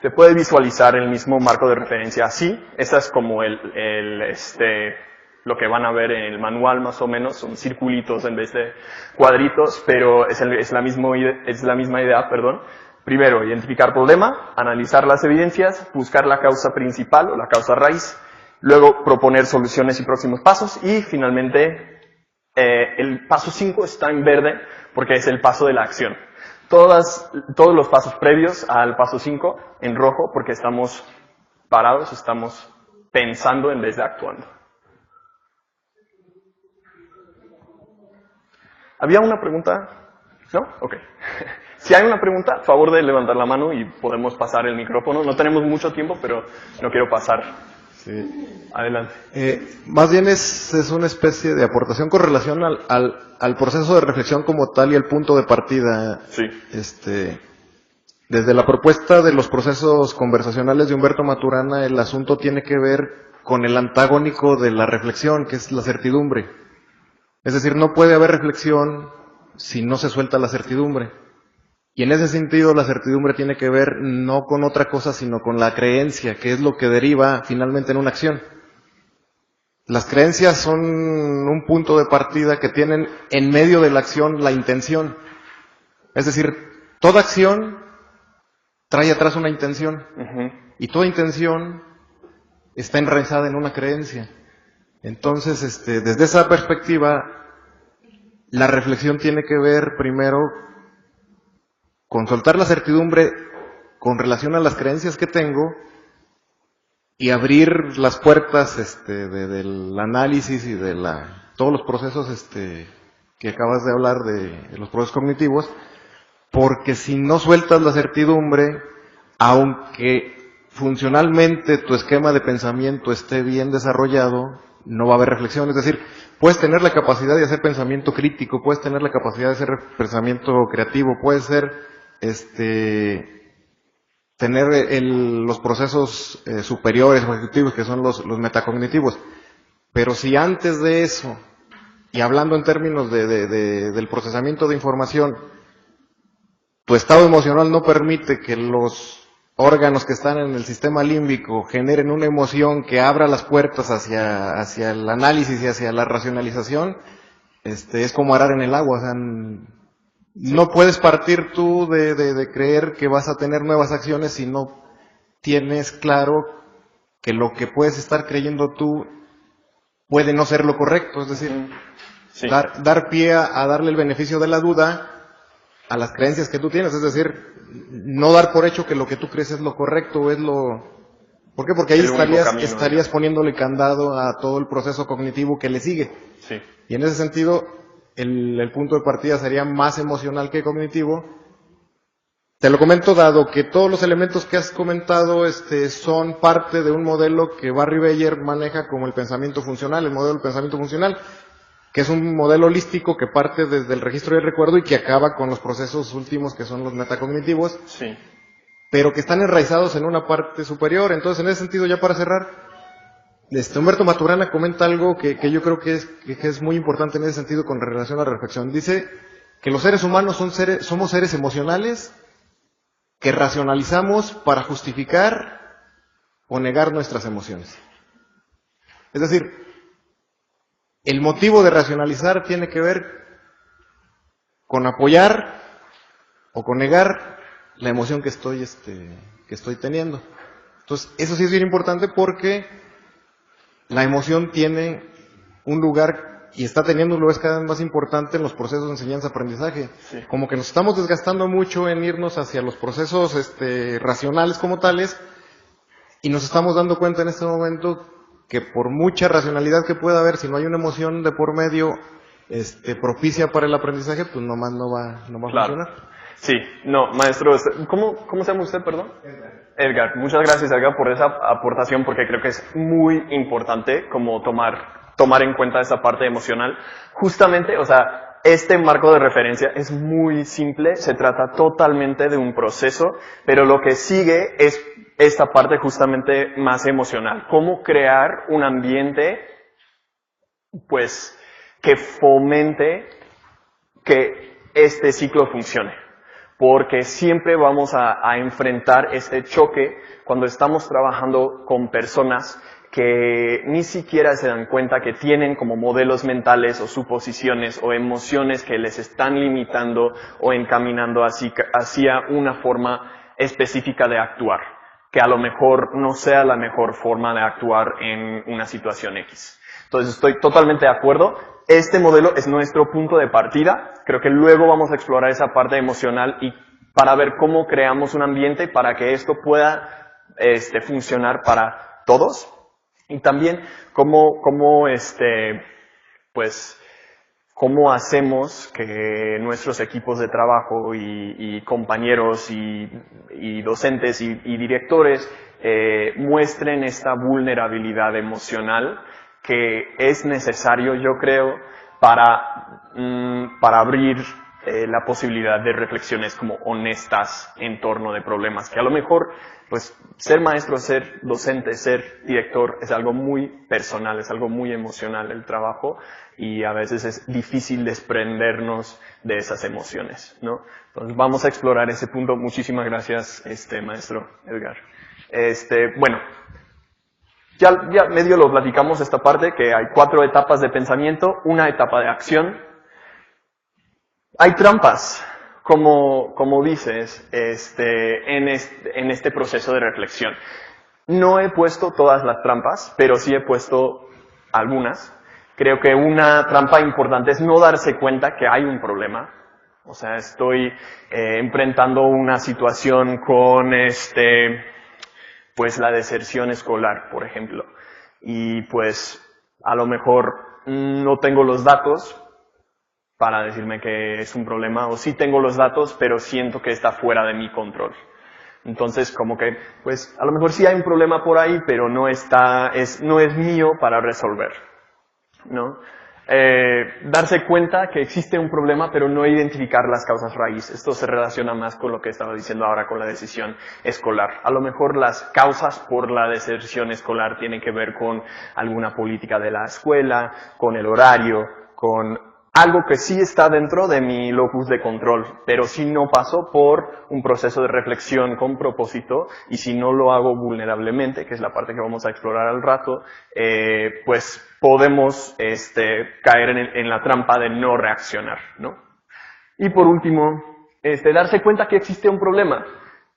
Speaker 2: Se puede visualizar el mismo marco de referencia así. Esa es como lo que van a ver en el manual más o menos. Son circulitos en vez de cuadritos, pero es la misma idea, perdón. Primero, identificar problema, analizar las evidencias, buscar la causa principal o la causa raíz. Luego, proponer soluciones y próximos pasos. Y finalmente, el paso 5 está en verde porque es el paso de la acción. Todos los pasos previos al paso 5 en rojo porque estamos parados, estamos pensando en vez de actuando. ¿Había una pregunta? ¿No? Ok. Si hay una pregunta, favor de levantar la mano y podemos pasar el micrófono. No tenemos mucho tiempo, pero no quiero pasar.
Speaker 8: Sí.
Speaker 2: Adelante.
Speaker 8: Más bien es una especie de aportación con relación al proceso de reflexión como tal y el punto de partida.
Speaker 2: Sí.
Speaker 8: Desde la propuesta de los procesos conversacionales de Humberto Maturana, el asunto tiene que ver con el antagónico de la reflexión, que es la certidumbre. Es decir, no puede haber reflexión si no se suelta la certidumbre. Y en ese sentido la certidumbre tiene que ver no con otra cosa, sino con la creencia, que es lo que deriva finalmente en una acción. Las creencias son un punto de partida que tienen en medio de la acción la intención. Es decir, toda acción trae atrás una intención. Y toda intención está enraizada en una creencia. Entonces, desde esa perspectiva, la reflexión tiene que ver primero con soltar la certidumbre con relación a las creencias que tengo y abrir las puertas del análisis y de todos los procesos que acabas de hablar de los procesos cognitivos, porque si no sueltas la certidumbre, aunque funcionalmente tu esquema de pensamiento esté bien desarrollado, no va a haber reflexión. Es decir, puedes tener la capacidad de hacer pensamiento crítico, puedes tener la capacidad de hacer pensamiento creativo, puedes ser tener los procesos superiores o ejecutivos, que son los metacognitivos. Pero si antes de eso, y hablando en términos del procesamiento de información, tu estado emocional no permite que los órganos que están en el sistema límbico generen una emoción que abra las puertas hacia el análisis y hacia la racionalización, es como arar en el agua. O sea, no puedes partir tú de creer que vas a tener nuevas acciones si no tienes claro que lo que puedes estar creyendo tú puede no ser lo correcto. Es decir, sí, dar pie a darle el beneficio de la duda a las creencias que tú tienes. Es decir, no dar por hecho que lo que tú crees es lo correcto, ¿Por qué? Porque ahí estarías poniéndole candado a todo el proceso cognitivo que le sigue.
Speaker 2: Sí.
Speaker 8: Y en ese sentido, el punto de partida sería más emocional que cognitivo. Te lo comento dado que todos los elementos que has comentado son parte de un modelo que Barry Beyer maneja como el pensamiento funcional, el modelo del pensamiento funcional, que es un modelo holístico que parte desde el registro del recuerdo y que acaba con los procesos últimos que son los metacognitivos,
Speaker 2: sí,
Speaker 8: pero que están enraizados en una parte superior. Entonces, en ese sentido, ya para cerrar, Humberto Maturana comenta algo que yo creo que es muy importante en ese sentido con relación a la reflexión. Dice que los seres humanos somos seres emocionales que racionalizamos para justificar o negar nuestras emociones. Es decir, el motivo de racionalizar tiene que ver con apoyar o con negar la emoción que estoy teniendo. Entonces, eso sí es bien importante porque la emoción tiene un lugar y está teniendo un lugar cada vez más importante en los procesos de enseñanza-aprendizaje. Sí. Como que nos estamos desgastando mucho en irnos hacia los procesos racionales como tales, y nos estamos dando cuenta en este momento que por mucha racionalidad que pueda haber, si no hay una emoción de por medio propicia para el aprendizaje, pues nomás no va a funcionar.
Speaker 2: Sí, no, maestro, ¿cómo se llama usted, perdón? Edgar, muchas gracias, Edgar, por esa aportación, porque creo que es muy importante como tomar en cuenta esa parte emocional. Justamente, o sea, este marco de referencia es muy simple, se trata totalmente de un proceso, pero lo que sigue es esta parte justamente más emocional. Cómo crear un ambiente, pues, que fomente que este ciclo funcione. Porque siempre vamos a enfrentar este choque cuando estamos trabajando con personas que ni siquiera se dan cuenta que tienen como modelos mentales o suposiciones o emociones que les están limitando o encaminando hacia una forma específica de actuar, que a lo mejor no sea la mejor forma de actuar en una situación X. Entonces estoy totalmente de acuerdo. Este modelo es nuestro punto de partida. Creo que luego vamos a explorar esa parte emocional y para ver cómo creamos un ambiente para que esto pueda funcionar para todos. Y también cómo hacemos que nuestros equipos de trabajo y compañeros y docentes y directores muestren esta vulnerabilidad emocional que es necesario, yo creo, para abrir la posibilidad de reflexiones como honestas en torno de problemas, que a lo mejor, pues, ser maestro, ser docente, ser director es algo muy personal, es algo muy emocional el trabajo, y a veces es difícil desprendernos de esas emociones, ¿no? Entonces vamos a explorar ese punto. Muchísimas gracias, maestro Edgar. Bueno, ya medio lo platicamos esta parte, que hay 4 etapas de pensamiento, una etapa de acción. Hay trampas, como dices, en este proceso de reflexión. No he puesto todas las trampas, pero sí he puesto algunas. Creo que una trampa importante es no darse cuenta que hay un problema. O sea, estoy enfrentando una situación con pues la deserción escolar, por ejemplo. Y pues a lo mejor no tengo los datos para decirme que es un problema, o sí tengo los datos, pero siento que está fuera de mi control. Entonces, como que, pues, a lo mejor sí hay un problema por ahí, pero no es mío para resolver, ¿no? Darse cuenta que existe un problema, pero no identificar las causas raíz. Esto se relaciona más con lo que estaba diciendo ahora con la decisión escolar. A lo mejor las causas por la deserción escolar tienen que ver con alguna política de la escuela, con el horario, con algo que sí está dentro de mi locus de control, pero si no paso por un proceso de reflexión con propósito, y si no lo hago vulnerablemente, que es la parte que vamos a explorar al rato, pues podemos caer en la trampa de no reaccionar, ¿no? Y por último, darse cuenta que existe un problema.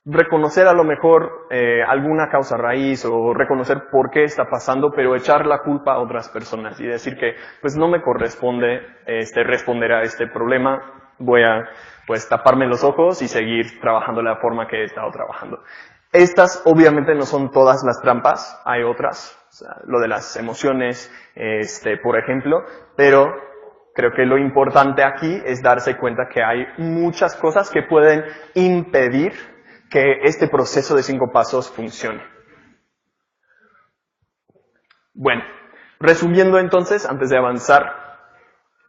Speaker 2: Reconocer a lo mejor alguna causa raíz o reconocer por qué está pasando, pero echar la culpa a otras personas y decir que pues no me corresponde responder a este problema, voy a pues taparme los ojos y seguir trabajando de la forma que he estado trabajando. Estas obviamente no son todas las trampas, hay otras, o sea, lo de las emociones, por ejemplo, pero creo que lo importante aquí es darse cuenta que hay muchas cosas que pueden impedir que este proceso de 5 pasos funcione. Bueno, resumiendo entonces, antes de avanzar,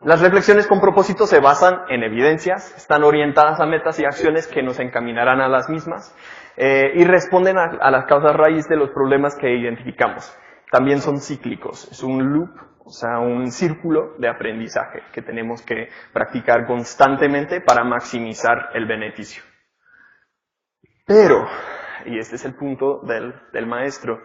Speaker 2: las reflexiones con propósito se basan en evidencias, están orientadas a metas y acciones que nos encaminarán a las mismas y responden a las causas raíz de los problemas que identificamos. También son cíclicos, es un loop, o sea, un círculo de aprendizaje que tenemos que practicar constantemente para maximizar el beneficio. Pero, y este es el punto del maestro,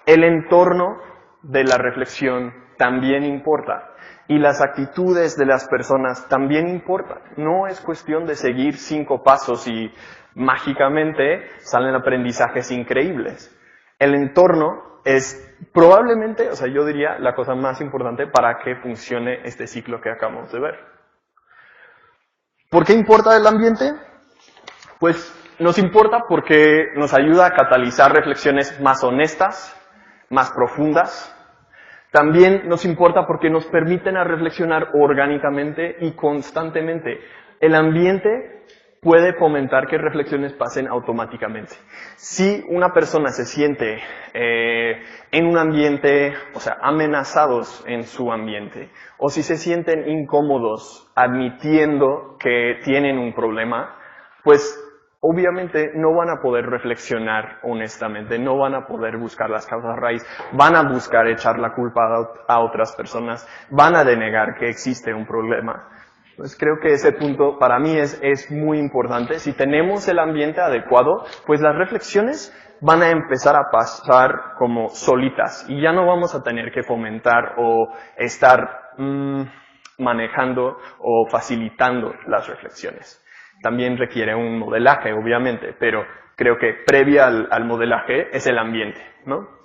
Speaker 2: el entorno de la reflexión también importa. Y las actitudes de las personas también importan. No es cuestión de seguir 5 pasos y mágicamente salen aprendizajes increíbles. El entorno es probablemente, o sea, yo diría, la cosa más importante para que funcione este ciclo que acabamos de ver. ¿Por qué importa el ambiente? Pues nos importa porque nos ayuda a catalizar reflexiones más honestas, más profundas. También nos importa porque nos permiten a reflexionar orgánicamente y constantemente. El ambiente puede fomentar que reflexiones pasen automáticamente. Si una persona se siente en un ambiente, o sea, amenazados en su ambiente, o si se sienten incómodos admitiendo que tienen un problema, pues obviamente no van a poder reflexionar honestamente, no van a poder buscar las causas raíz, van a buscar echar la culpa a otras personas, van a denegar que existe un problema. Pues creo que ese punto para mí es muy importante. Si tenemos el ambiente adecuado, pues las reflexiones van a empezar a pasar como solitas y ya no vamos a tener que fomentar o estar manejando o facilitando las reflexiones. También requiere un modelaje, obviamente, pero creo que previa al modelaje es el ambiente, ¿no?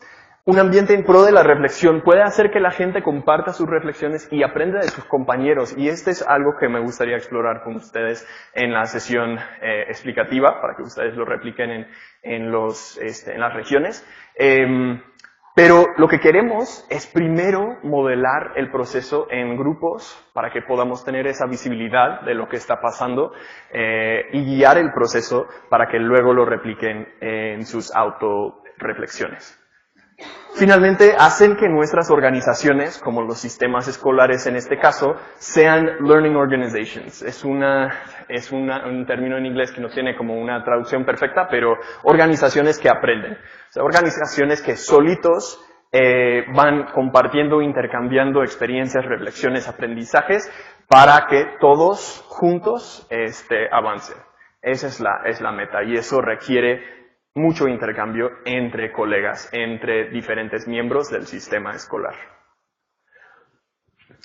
Speaker 2: Un ambiente en pro de la reflexión puede hacer que la gente comparta sus reflexiones y aprenda de sus compañeros, y este es algo que me gustaría explorar con ustedes en la sesión explicativa, para que ustedes lo repliquen en las regiones. Pero lo que queremos es primero modelar el proceso en grupos para que podamos tener esa visibilidad de lo que está pasando y guiar el proceso para que luego lo repliquen en sus autorreflexiones. Finalmente, hacen que nuestras organizaciones, como los sistemas escolares en este caso, sean learning organizations. Es un término en inglés que no tiene como una traducción perfecta, pero organizaciones que aprenden. O sea, organizaciones que solitos van compartiendo, intercambiando experiencias, reflexiones, aprendizajes, para que todos juntos avancen. Esa es la meta, y eso requiere mucho intercambio entre colegas, entre diferentes miembros del sistema escolar.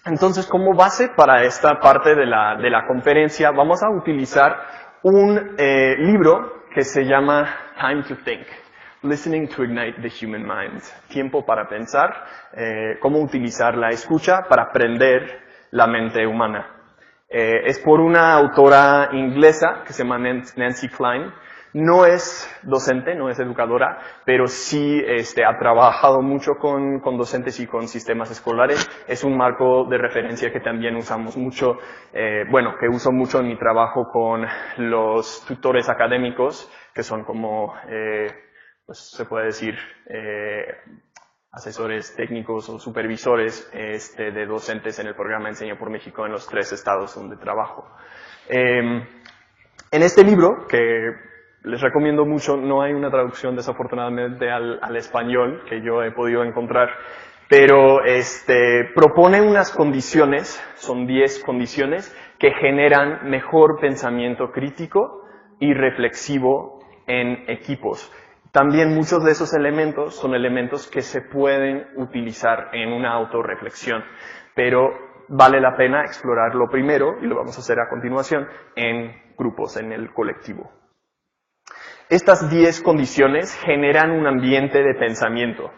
Speaker 2: Entonces, como base para esta parte de la conferencia, vamos a utilizar un libro que se llama Time to Think, Listening to Ignite the Human Mind, Tiempo para pensar, cómo utilizar la escucha para aprender la mente humana. Es por una autora inglesa que se llama Nancy Kline. No es docente, no es educadora, pero sí ha trabajado mucho con docentes y con sistemas escolares. Es un marco de referencia que también usamos mucho, que uso mucho en mi trabajo con los tutores académicos, que son como, pues se puede decir, asesores técnicos o supervisores de docentes en el programa Enseña por México en los 3 estados donde trabajo. En este libro, que les recomiendo mucho, no hay una traducción desafortunadamente al español que yo he podido encontrar, pero propone unas condiciones, son 10 condiciones, que generan mejor pensamiento crítico y reflexivo en equipos. También muchos de esos elementos son elementos que se pueden utilizar en una autorreflexión, pero vale la pena explorarlo primero, y lo vamos a hacer a continuación, en grupos, en el colectivo. Estas 10 condiciones generan un ambiente de pensamiento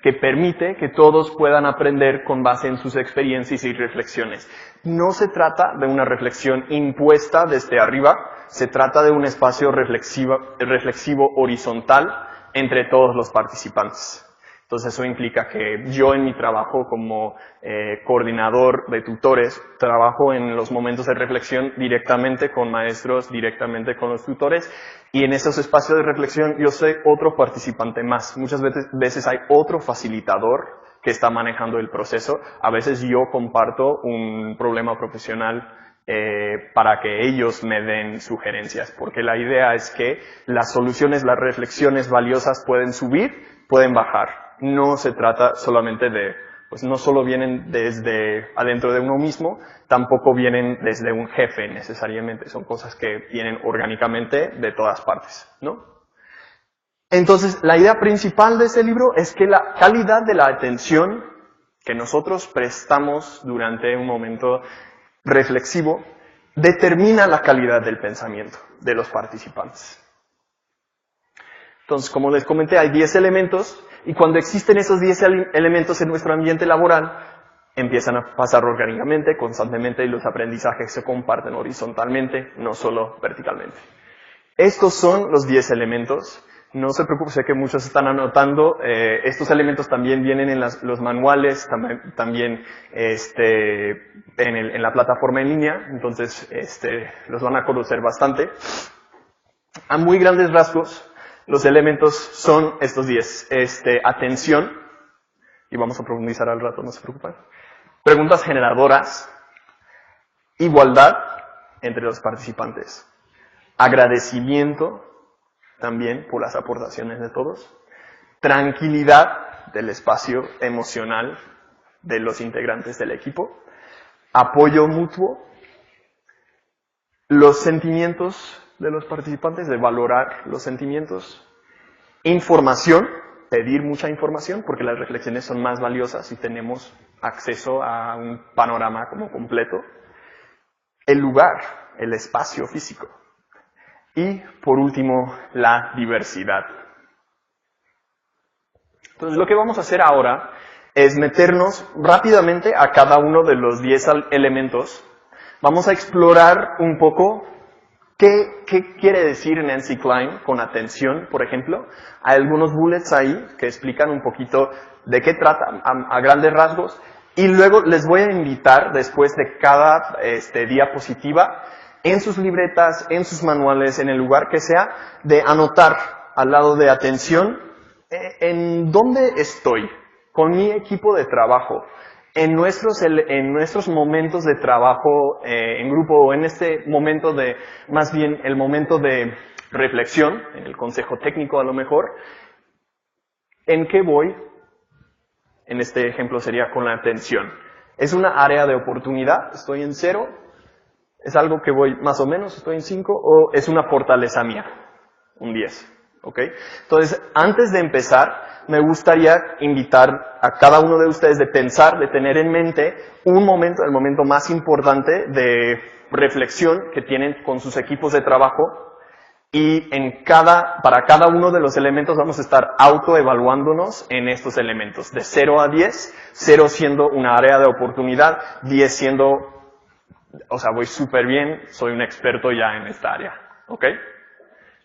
Speaker 2: que permite que todos puedan aprender con base en sus experiencias y reflexiones. No se trata de una reflexión impuesta desde arriba, se trata de un espacio reflexivo horizontal entre todos los participantes. Entonces eso implica que yo en mi trabajo como coordinador de tutores, trabajo en los momentos de reflexión directamente con maestros, directamente con los tutores, y en esos espacios de reflexión yo soy otro participante más. Muchas veces hay otro facilitador que está manejando el proceso. A veces yo comparto un problema profesional para que ellos me den sugerencias, porque la idea es que las soluciones, las reflexiones valiosas pueden subir, pueden bajar. No se trata solamente de, pues no solo vienen desde adentro de uno mismo, tampoco vienen desde un jefe necesariamente, son cosas que vienen orgánicamente de todas partes, ¿no? Entonces, la idea principal de este libro es que la calidad de la atención que nosotros prestamos durante un momento reflexivo determina la calidad del pensamiento de los participantes. Entonces, como les comenté, hay 10 elementos, y cuando existen esos 10 elementos en nuestro ambiente laboral, empiezan a pasar orgánicamente, constantemente, y los aprendizajes se comparten horizontalmente, no solo verticalmente. Estos son los 10 elementos. No se preocupe, sé que muchos están anotando. Estos elementos también vienen en los manuales, también en la plataforma en línea, entonces los van a conocer bastante. A muy grandes rasgos, los elementos son estos 10. Atención, y vamos a profundizar al rato, no se preocupen. Preguntas generadoras. Igualdad entre los participantes. Agradecimiento también por las aportaciones de todos. Tranquilidad del espacio emocional de los integrantes del equipo. Apoyo mutuo. Los sentimientos de los participantes, de valorar los sentimientos. Información, pedir mucha información, porque las reflexiones son más valiosas si tenemos acceso a un panorama como completo. El lugar, el espacio físico. Y, por último, la diversidad. Entonces, lo que vamos a hacer ahora es meternos rápidamente a cada uno de los 10 elementos. Vamos a explorar un poco qué quiere decir Nancy Kline con atención, por ejemplo. Hay algunos bullets ahí que explican un poquito de qué trata a grandes rasgos. Y luego les voy a invitar, después de cada diapositiva, en sus libretas, en sus manuales, en el lugar que sea, de anotar al lado de atención en dónde estoy con mi equipo de trabajo, en nuestros momentos de trabajo en grupo, o en este momento más bien el momento de reflexión, en el consejo técnico a lo mejor, ¿en qué voy? En este ejemplo sería con la atención. ¿Es una área de oportunidad? ¿Estoy en 0? ¿Es algo que voy más o menos, estoy en 5, o es una fortaleza mía? Un 10, ¿ok? Entonces, antes de empezar, me gustaría invitar a cada uno de ustedes de pensar, de tener en mente un momento, el momento más importante de reflexión que tienen con sus equipos de trabajo, y para cada uno de los elementos vamos a estar autoevaluándonos en estos elementos, de 0 a 10, 0 siendo una área de oportunidad, 10 siendo, o sea, voy súper bien, soy un experto ya en esta área, ¿ok?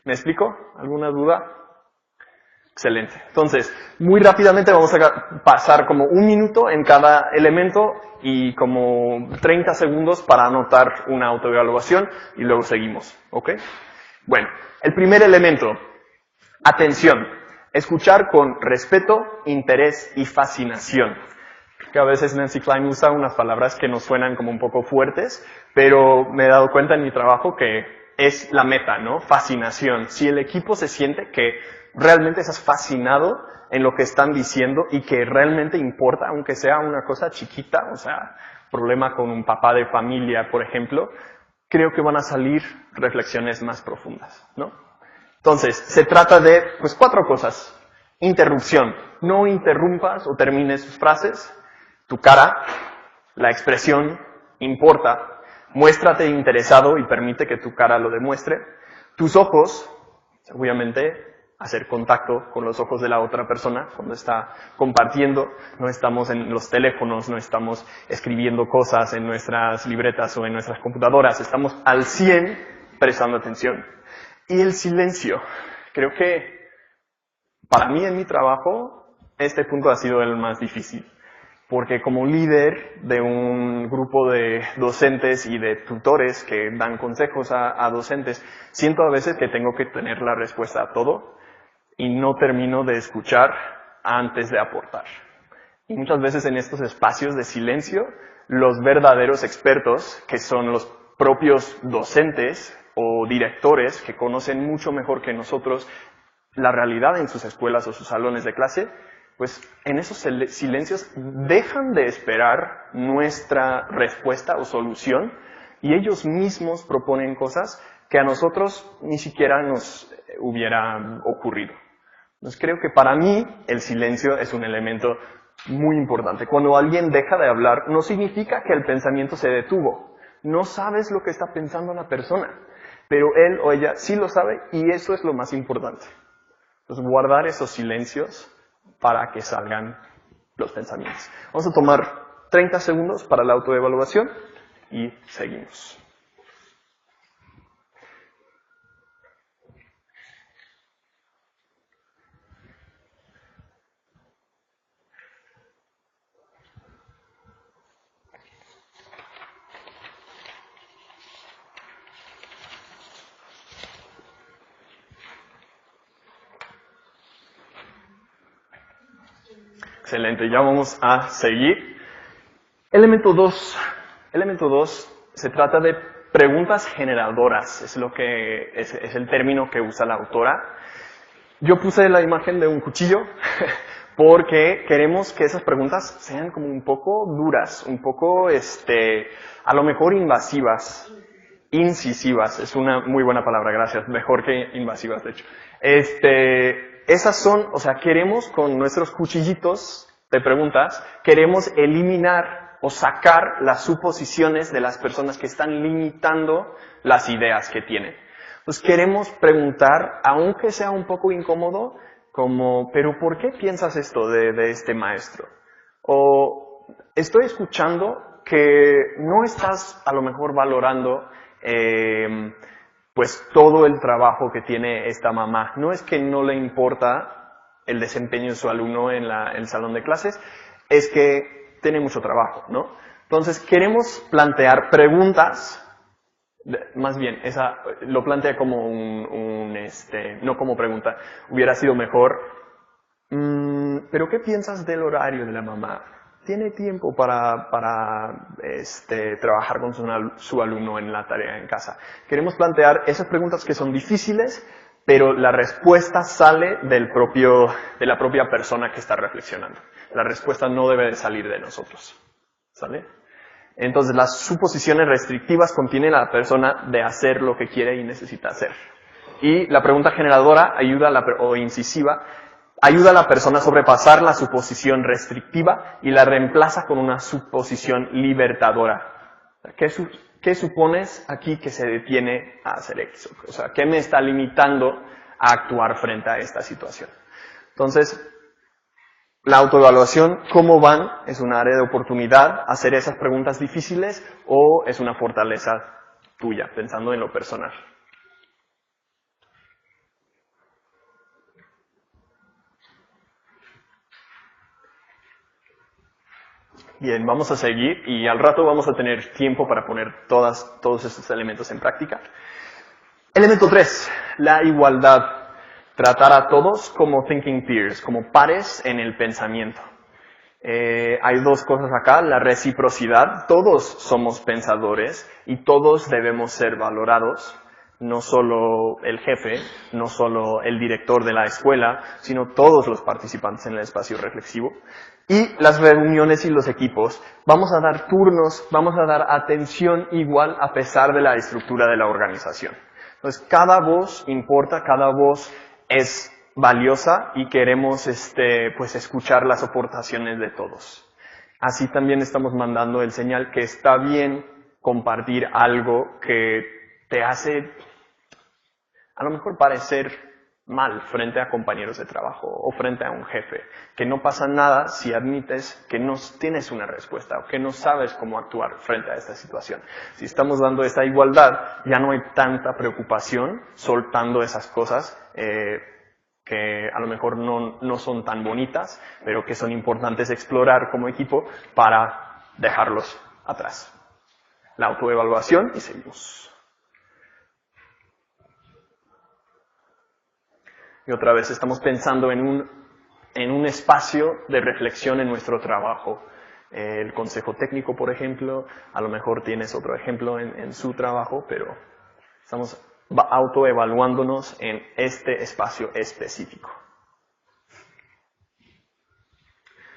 Speaker 2: ¿Me explico? ¿Alguna duda? Excelente. Entonces, muy rápidamente vamos a pasar como 1 minuto en cada elemento y como 30 segundos para anotar una autoevaluación y luego seguimos, ¿ok? Bueno, el primer elemento, atención, escuchar con respeto, interés y fascinación. Que a veces Nancy Klein usa unas palabras que nos suenan como un poco fuertes, pero me he dado cuenta en mi trabajo que es la meta, ¿no? Fascinación. Si el equipo se siente que realmente estás fascinado en lo que están diciendo y que realmente importa, aunque sea una cosa chiquita, o sea, problema con un papá de familia, por ejemplo, creo que van a salir reflexiones más profundas, ¿no? Entonces, se trata de, pues, 4 cosas. Interrupción. No interrumpas o termines sus frases. Tu cara, la expresión, importa. Muéstrate interesado y permite que tu cara lo demuestre. Tus ojos, obviamente, hacer contacto con los ojos de la otra persona cuando está compartiendo. No estamos en los teléfonos, no estamos escribiendo cosas en nuestras libretas o en nuestras computadoras. Estamos al 100 prestando atención. Y el silencio. Creo que para mí en mi trabajo este punto ha sido el más difícil. Porque como líder de un grupo de docentes y de tutores que dan consejos a docentes, siento a veces que tengo que tener la respuesta a todo y no termino de escuchar antes de aportar. Y muchas veces en estos espacios de silencio, los verdaderos expertos, que son los propios docentes o directores que conocen mucho mejor que nosotros la realidad en sus escuelas o sus salones de clase, pues en esos silencios dejan de esperar nuestra respuesta o solución y ellos mismos proponen cosas que a nosotros ni siquiera nos hubiera ocurrido. Entonces creo que para mí el silencio es un elemento muy importante. Cuando alguien deja de hablar, no significa que el pensamiento se detuvo. No sabes lo que está pensando la persona, pero él o ella sí lo sabe y eso es lo más importante. Entonces guardar esos silencios para que salgan los pensamientos. Vamos a tomar 30 segundos para la autoevaluación y seguimos. Excelente, ya vamos a seguir. Elemento 2. Elemento 2 se trata de preguntas generadoras, es el término que usa la autora. Yo puse la imagen de un cuchillo porque queremos que esas preguntas sean como un poco duras, un poco, a lo mejor invasivas, incisivas, es una muy buena palabra, gracias, mejor que invasivas, de hecho. Esas son, o sea, queremos con nuestros cuchillitos de preguntas, queremos eliminar o sacar las suposiciones de las personas que están limitando las ideas que tienen. Entonces queremos preguntar, aunque sea un poco incómodo, como, ¿pero por qué piensas esto de este maestro? O estoy escuchando que no estás a lo mejor valorando pues todo el trabajo que tiene esta mamá. No es que no le importa el desempeño de su alumno en el salón de clases, es que tiene mucho trabajo, ¿no? Entonces queremos plantear preguntas, más bien, esa lo plantea como no como pregunta, hubiera sido mejor, ¿pero qué piensas del horario de la mamá? ¿Tiene tiempo para trabajar con su alumno en la tarea en casa? Queremos plantear esas preguntas que son difíciles, pero la respuesta sale de la propia persona que está reflexionando. La respuesta no debe de salir de nosotros. ¿Sale? Entonces, las suposiciones restrictivas contienen a la persona de hacer lo que quiere y necesita hacer. Y la pregunta generadora o incisiva ayuda a la persona a sobrepasar la suposición restrictiva y la reemplaza con una suposición libertadora. ¿Qué supones aquí que se detiene a hacer eso? O sea, ¿qué me está limitando a actuar frente a esta situación? Entonces, la autoevaluación, ¿cómo van? ¿Es un área de oportunidad hacer esas preguntas difíciles o es una fortaleza tuya, pensando en lo personal? Bien, vamos a seguir y al rato vamos a tener tiempo para poner todos estos elementos en práctica. Elemento 3, la igualdad. Tratar a todos como thinking peers, como pares en el pensamiento. Hay dos cosas acá, la reciprocidad. Todos somos pensadores y todos debemos ser valorados. No solo el jefe, no solo el director de la escuela, sino todos los participantes en el espacio reflexivo. Y las reuniones y los equipos, vamos a dar turnos, vamos a dar atención igual a pesar de la estructura de la organización. Entonces, cada voz importa, cada voz es valiosa y queremos pues escuchar las aportaciones de todos. Así también estamos mandando el señal que está bien compartir algo que te hace a lo mejor parecer mal frente a compañeros de trabajo o frente a un jefe, que no pasa nada si admites que no tienes una respuesta o que no sabes cómo actuar frente a esta situación. Si estamos dando esta igualdad, ya no hay tanta preocupación soltando esas cosas que a lo mejor no son tan bonitas, pero que son importantes explorar como equipo para dejarlos atrás. La autoevaluación y seguimos. Y otra vez estamos pensando en un espacio de reflexión en nuestro trabajo. El consejo técnico, por ejemplo, a lo mejor tienes otro ejemplo en su trabajo, pero estamos autoevaluándonos en este espacio específico.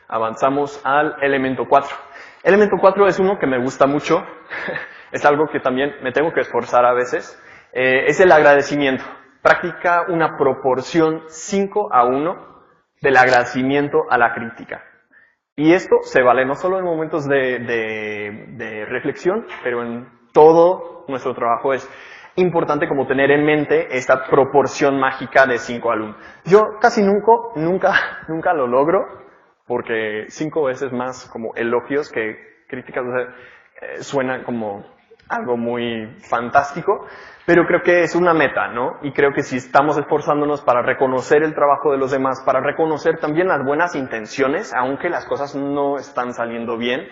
Speaker 2: Avanzamos al elemento 4. Elemento 4 es uno que me gusta mucho, es algo que también me tengo que esforzar a veces, es el agradecimiento. Practica una proporción 5:1 del agradecimiento a la crítica. Y esto se vale no solo en momentos de reflexión, pero en todo nuestro trabajo es importante como tener en mente esta proporción mágica de 5:1. Yo casi nunca lo logro, porque 5 veces más como elogios que críticas, o sea, suena como algo muy fantástico, pero creo que es una meta, ¿no? Y creo que si estamos esforzándonos para reconocer el trabajo de los demás, para reconocer también las buenas intenciones, aunque las cosas no están saliendo bien,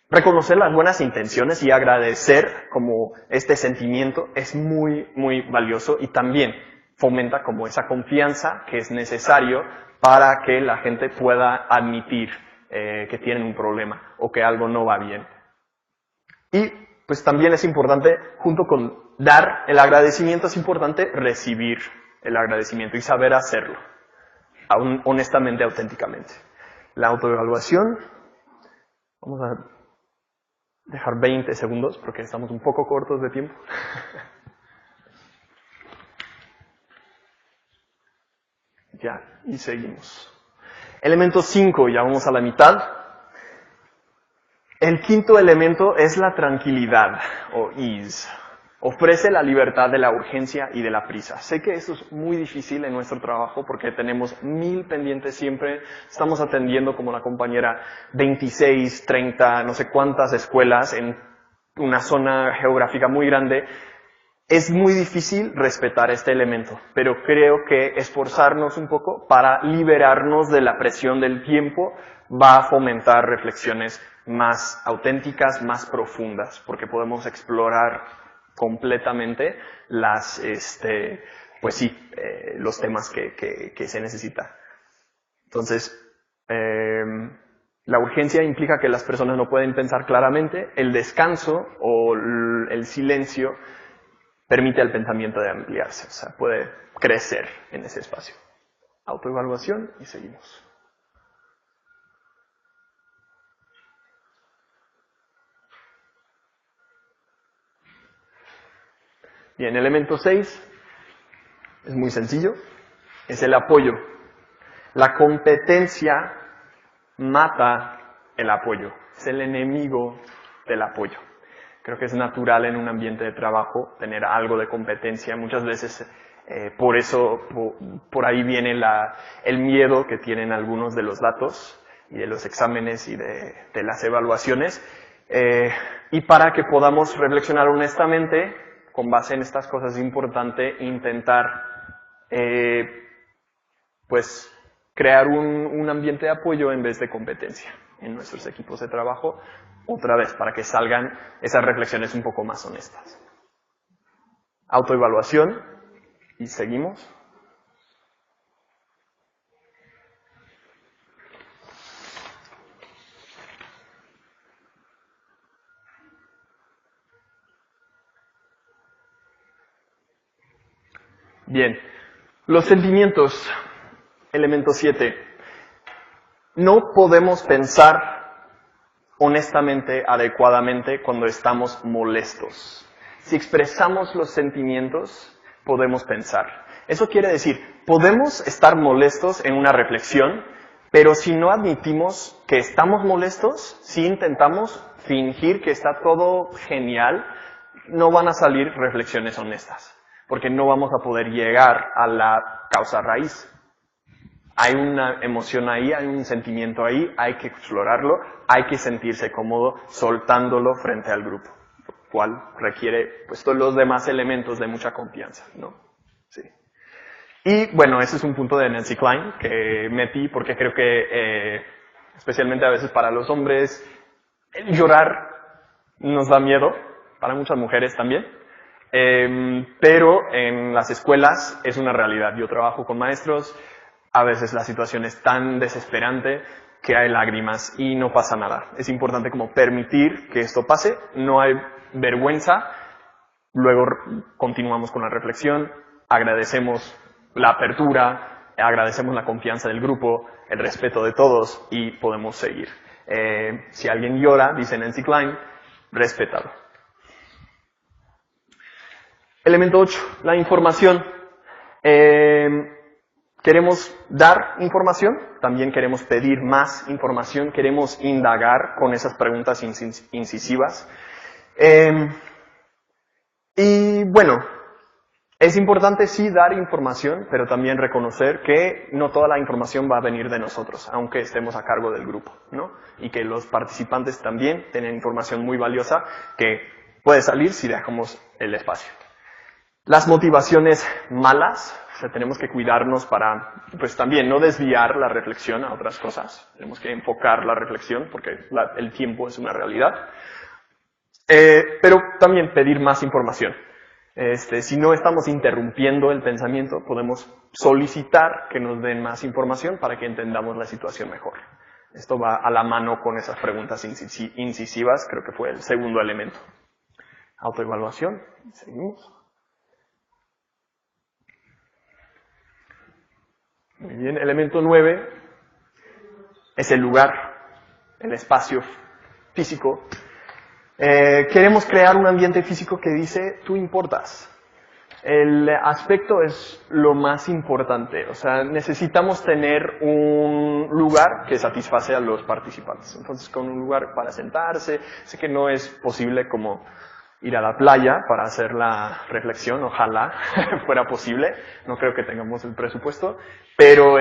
Speaker 2: reconocer las buenas intenciones y agradecer como este sentimiento es muy, muy valioso y también fomenta como esa confianza que es necesario para que la gente pueda admitir que tienen un problema o que algo no va bien. Y pues también es importante, junto con dar el agradecimiento, es importante recibir el agradecimiento y saber hacerlo, honestamente, auténticamente. La autoevaluación, vamos a dejar 20 segundos porque estamos un poco cortos de tiempo. Ya, y seguimos. Elemento 5, ya vamos a la mitad. El quinto elemento es la tranquilidad, o ease. Ofrece la libertad de la urgencia y de la prisa. Sé que eso es muy difícil en nuestro trabajo porque tenemos 1000 pendientes siempre. Estamos atendiendo, como la compañera, 26, 30, no sé cuántas escuelas en una zona geográfica muy grande. Es muy difícil respetar este elemento, pero creo que esforzarnos un poco para liberarnos de la presión del tiempo va a fomentar reflexiones más auténticas, más profundas, porque podemos explorar completamente los temas que se necesita. Entonces, la urgencia implica que las personas no pueden pensar claramente. El descanso o el silencio permite al pensamiento de ampliarse, o sea, puede crecer en ese espacio. Autoevaluación y seguimos. Bien, elemento 6 es muy sencillo, es el apoyo. La competencia mata el apoyo, es el enemigo del apoyo. Creo que es natural en un ambiente de trabajo tener algo de competencia. Muchas veces por eso, por ahí viene el miedo que tienen algunos de los datos y de los exámenes y de las evaluaciones. Y para que podamos reflexionar honestamente, con base en estas cosas, es importante intentar crear un ambiente de apoyo en vez de competencia. en nuestros equipos de trabajo, otra vez, para que salgan esas reflexiones un poco más honestas. Autoevaluación, y seguimos. Bien, los sentimientos, elemento 7. No podemos pensar honestamente, adecuadamente, cuando estamos molestos. Si expresamos los sentimientos, podemos pensar. Eso quiere decir, podemos estar molestos en una reflexión, pero si no admitimos que estamos molestos, si intentamos fingir que está todo genial, no van a salir reflexiones honestas, porque no vamos a poder llegar a la causa raíz. Hay una emoción ahí, hay un sentimiento ahí, hay que explorarlo, hay que sentirse cómodo soltándolo frente al grupo, lo cual requiere pues todos los demás elementos de mucha confianza, ¿no? Sí. Y bueno, ese es un punto de Nancy Klein que metí porque creo que especialmente a veces para los hombres el llorar nos da miedo, para muchas mujeres también. Pero en las escuelas es una realidad. Yo trabajo con maestros, a veces la situación es tan desesperante que hay lágrimas y no pasa nada. Es importante como permitir que esto pase, no hay vergüenza, luego continuamos con la reflexión, agradecemos la apertura, agradecemos la confianza del grupo, el respeto de todos y podemos seguir. Si alguien llora, dice Nancy Klein, respétalo. Elemento 8, la información. Queremos dar información, también queremos pedir más información, queremos indagar con esas preguntas incisivas. Y bueno, es importante sí dar información, pero también reconocer que no toda la información va a venir de nosotros, aunque estemos a cargo del grupo, ¿no? Y que los participantes también tienen información muy valiosa que puede salir si dejamos el espacio. Las motivaciones malas, o sea, tenemos que cuidarnos para, pues también no desviar la reflexión a otras cosas. Tenemos que enfocar la reflexión porque el tiempo es una realidad. Pero también pedir más información. Si no estamos interrumpiendo el pensamiento, podemos solicitar que nos den más información para que entendamos la situación mejor. Esto va a la mano con esas preguntas incisivas, creo que fue el segundo elemento. Autoevaluación, seguimos. Muy bien, elemento 9 es el lugar, el espacio físico. Queremos crear un ambiente físico que dice, tú importas. El aspecto es lo más importante, o sea, necesitamos tener un lugar que satisface a los participantes. Entonces, con un lugar para sentarse, sé que no es posible como ir a la playa para hacer la reflexión, ojalá fuera posible, no creo que tengamos el presupuesto, pero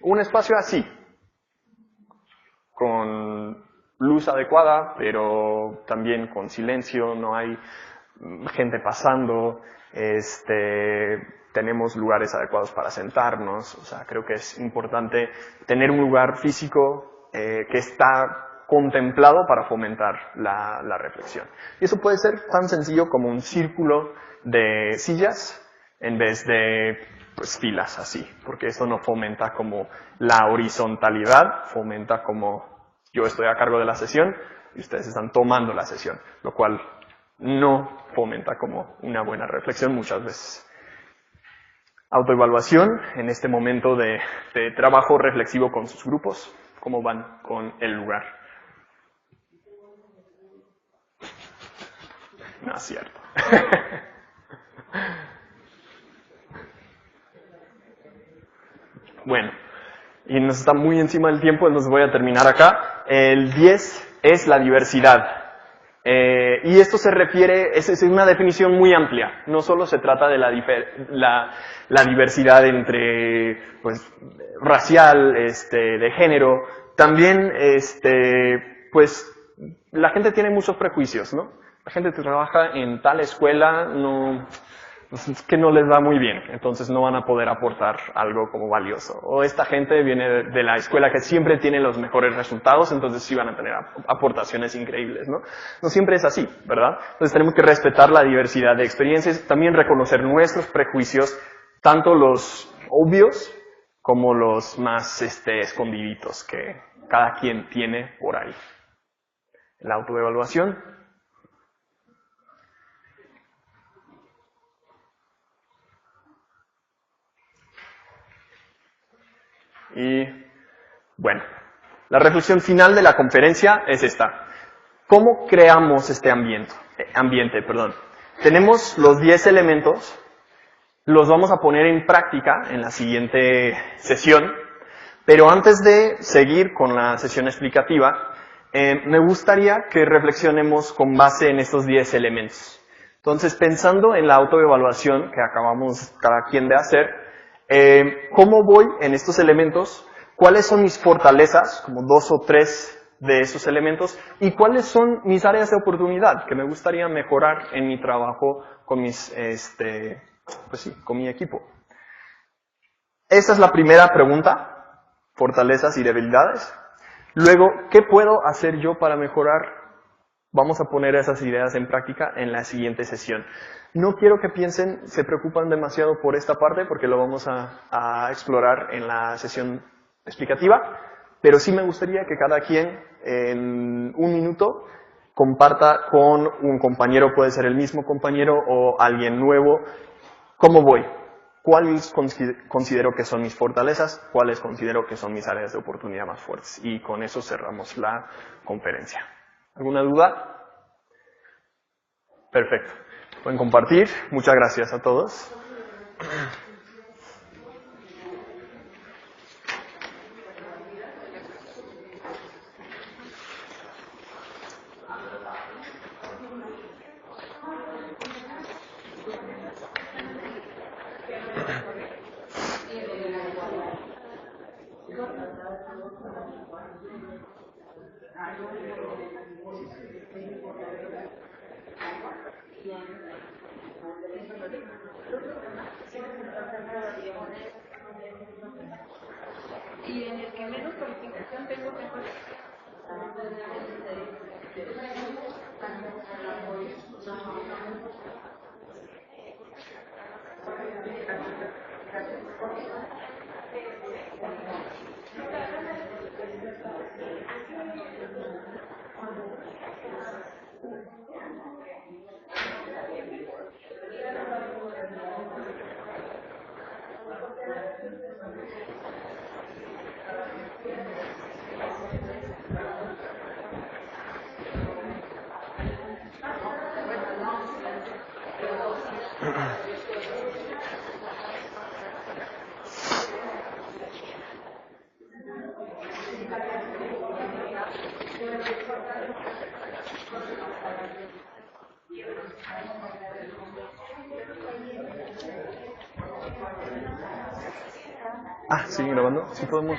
Speaker 2: un espacio así, con luz adecuada, pero también con silencio, no hay gente pasando, tenemos lugares adecuados para sentarnos, o sea, creo que es importante tener un lugar físico que está contemplado para fomentar la reflexión. Y eso puede ser tan sencillo como un círculo de sillas en vez de pues, filas así, porque eso no fomenta como la horizontalidad, fomenta como yo estoy a cargo de la sesión y ustedes están tomando la sesión, lo cual no fomenta como una buena reflexión muchas veces. Autoevaluación en este momento de trabajo reflexivo con sus grupos, cómo van con el lugar. No es cierto. Bueno, y nos está muy encima del tiempo, entonces voy a terminar acá. El 10 es la diversidad. Y esto se refiere, es una definición muy amplia. No solo se trata de la diversidad entre, pues, racial, de género. También, pues, la gente tiene muchos prejuicios, ¿no? La gente que trabaja en tal escuela no pues es que no les va muy bien, entonces no van a poder aportar algo como valioso. O esta gente viene de la escuela que siempre tiene los mejores resultados, entonces sí van a tener aportaciones increíbles, ¿no? No siempre es así, ¿verdad? Entonces tenemos que respetar la diversidad de experiencias, también reconocer nuestros prejuicios, tanto los obvios como los más escondiditos que cada quien tiene por ahí. La autoevaluación. Y bueno, la reflexión final de la conferencia es esta. ¿Cómo creamos este ambiente? Tenemos los 10 elementos, los vamos a poner en práctica en la siguiente sesión, pero antes de seguir con la sesión explicativa, me gustaría que reflexionemos con base en estos 10 elementos. Entonces, pensando en la autoevaluación que acabamos cada quien de hacer, ¿cómo voy en estos elementos? ¿Cuáles son mis fortalezas, como 2 o 3 de esos elementos? ¿Y cuáles son mis áreas de oportunidad que me gustaría mejorar en mi trabajo con mis, con mi equipo? Esta es la primera pregunta, fortalezas y debilidades. Luego, ¿qué puedo hacer yo para mejorar? Vamos a poner esas ideas en práctica en la siguiente sesión. No quiero que piensen, se preocupan demasiado por esta parte, porque lo vamos a explorar en la sesión explicativa, pero sí me gustaría que cada quien en un minuto comparta con un compañero, puede ser el mismo compañero o alguien nuevo, ¿cómo voy? ¿Cuáles considero que son mis fortalezas? ¿Cuáles considero que son mis áreas de oportunidad más fuertes? Y con eso cerramos la conferencia. ¿Alguna duda? Perfecto. Pueden compartir. Muchas gracias a todos.
Speaker 4: Y en el que menos calificación tengo que
Speaker 2: ¿Sigue grabando? Sí podemos.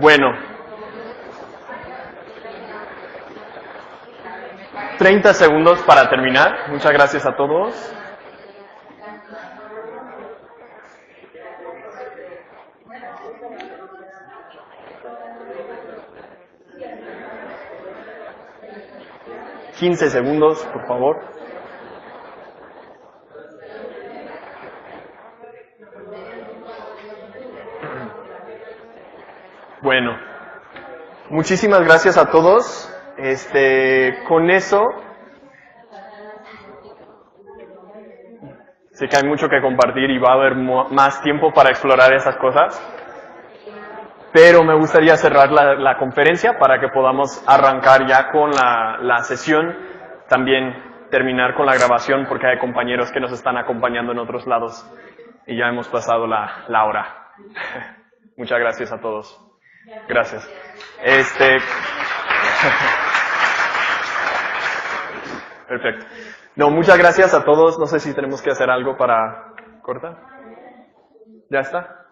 Speaker 2: Bueno. 30 segundos para terminar. Muchas gracias a todos. $15 segundos, por favor. Bueno, muchísimas gracias a todos. Con eso, sé que hay mucho que compartir y va a haber más tiempo para explorar esas cosas. Pero me gustaría cerrar la conferencia para que podamos arrancar ya con la sesión, también terminar con la grabación porque hay compañeros que nos están acompañando en otros lados y ya hemos pasado la hora. Muchas gracias a todos. Gracias. Perfecto. No, muchas gracias a todos. No sé si tenemos que hacer algo para cortar. ¿Ya está?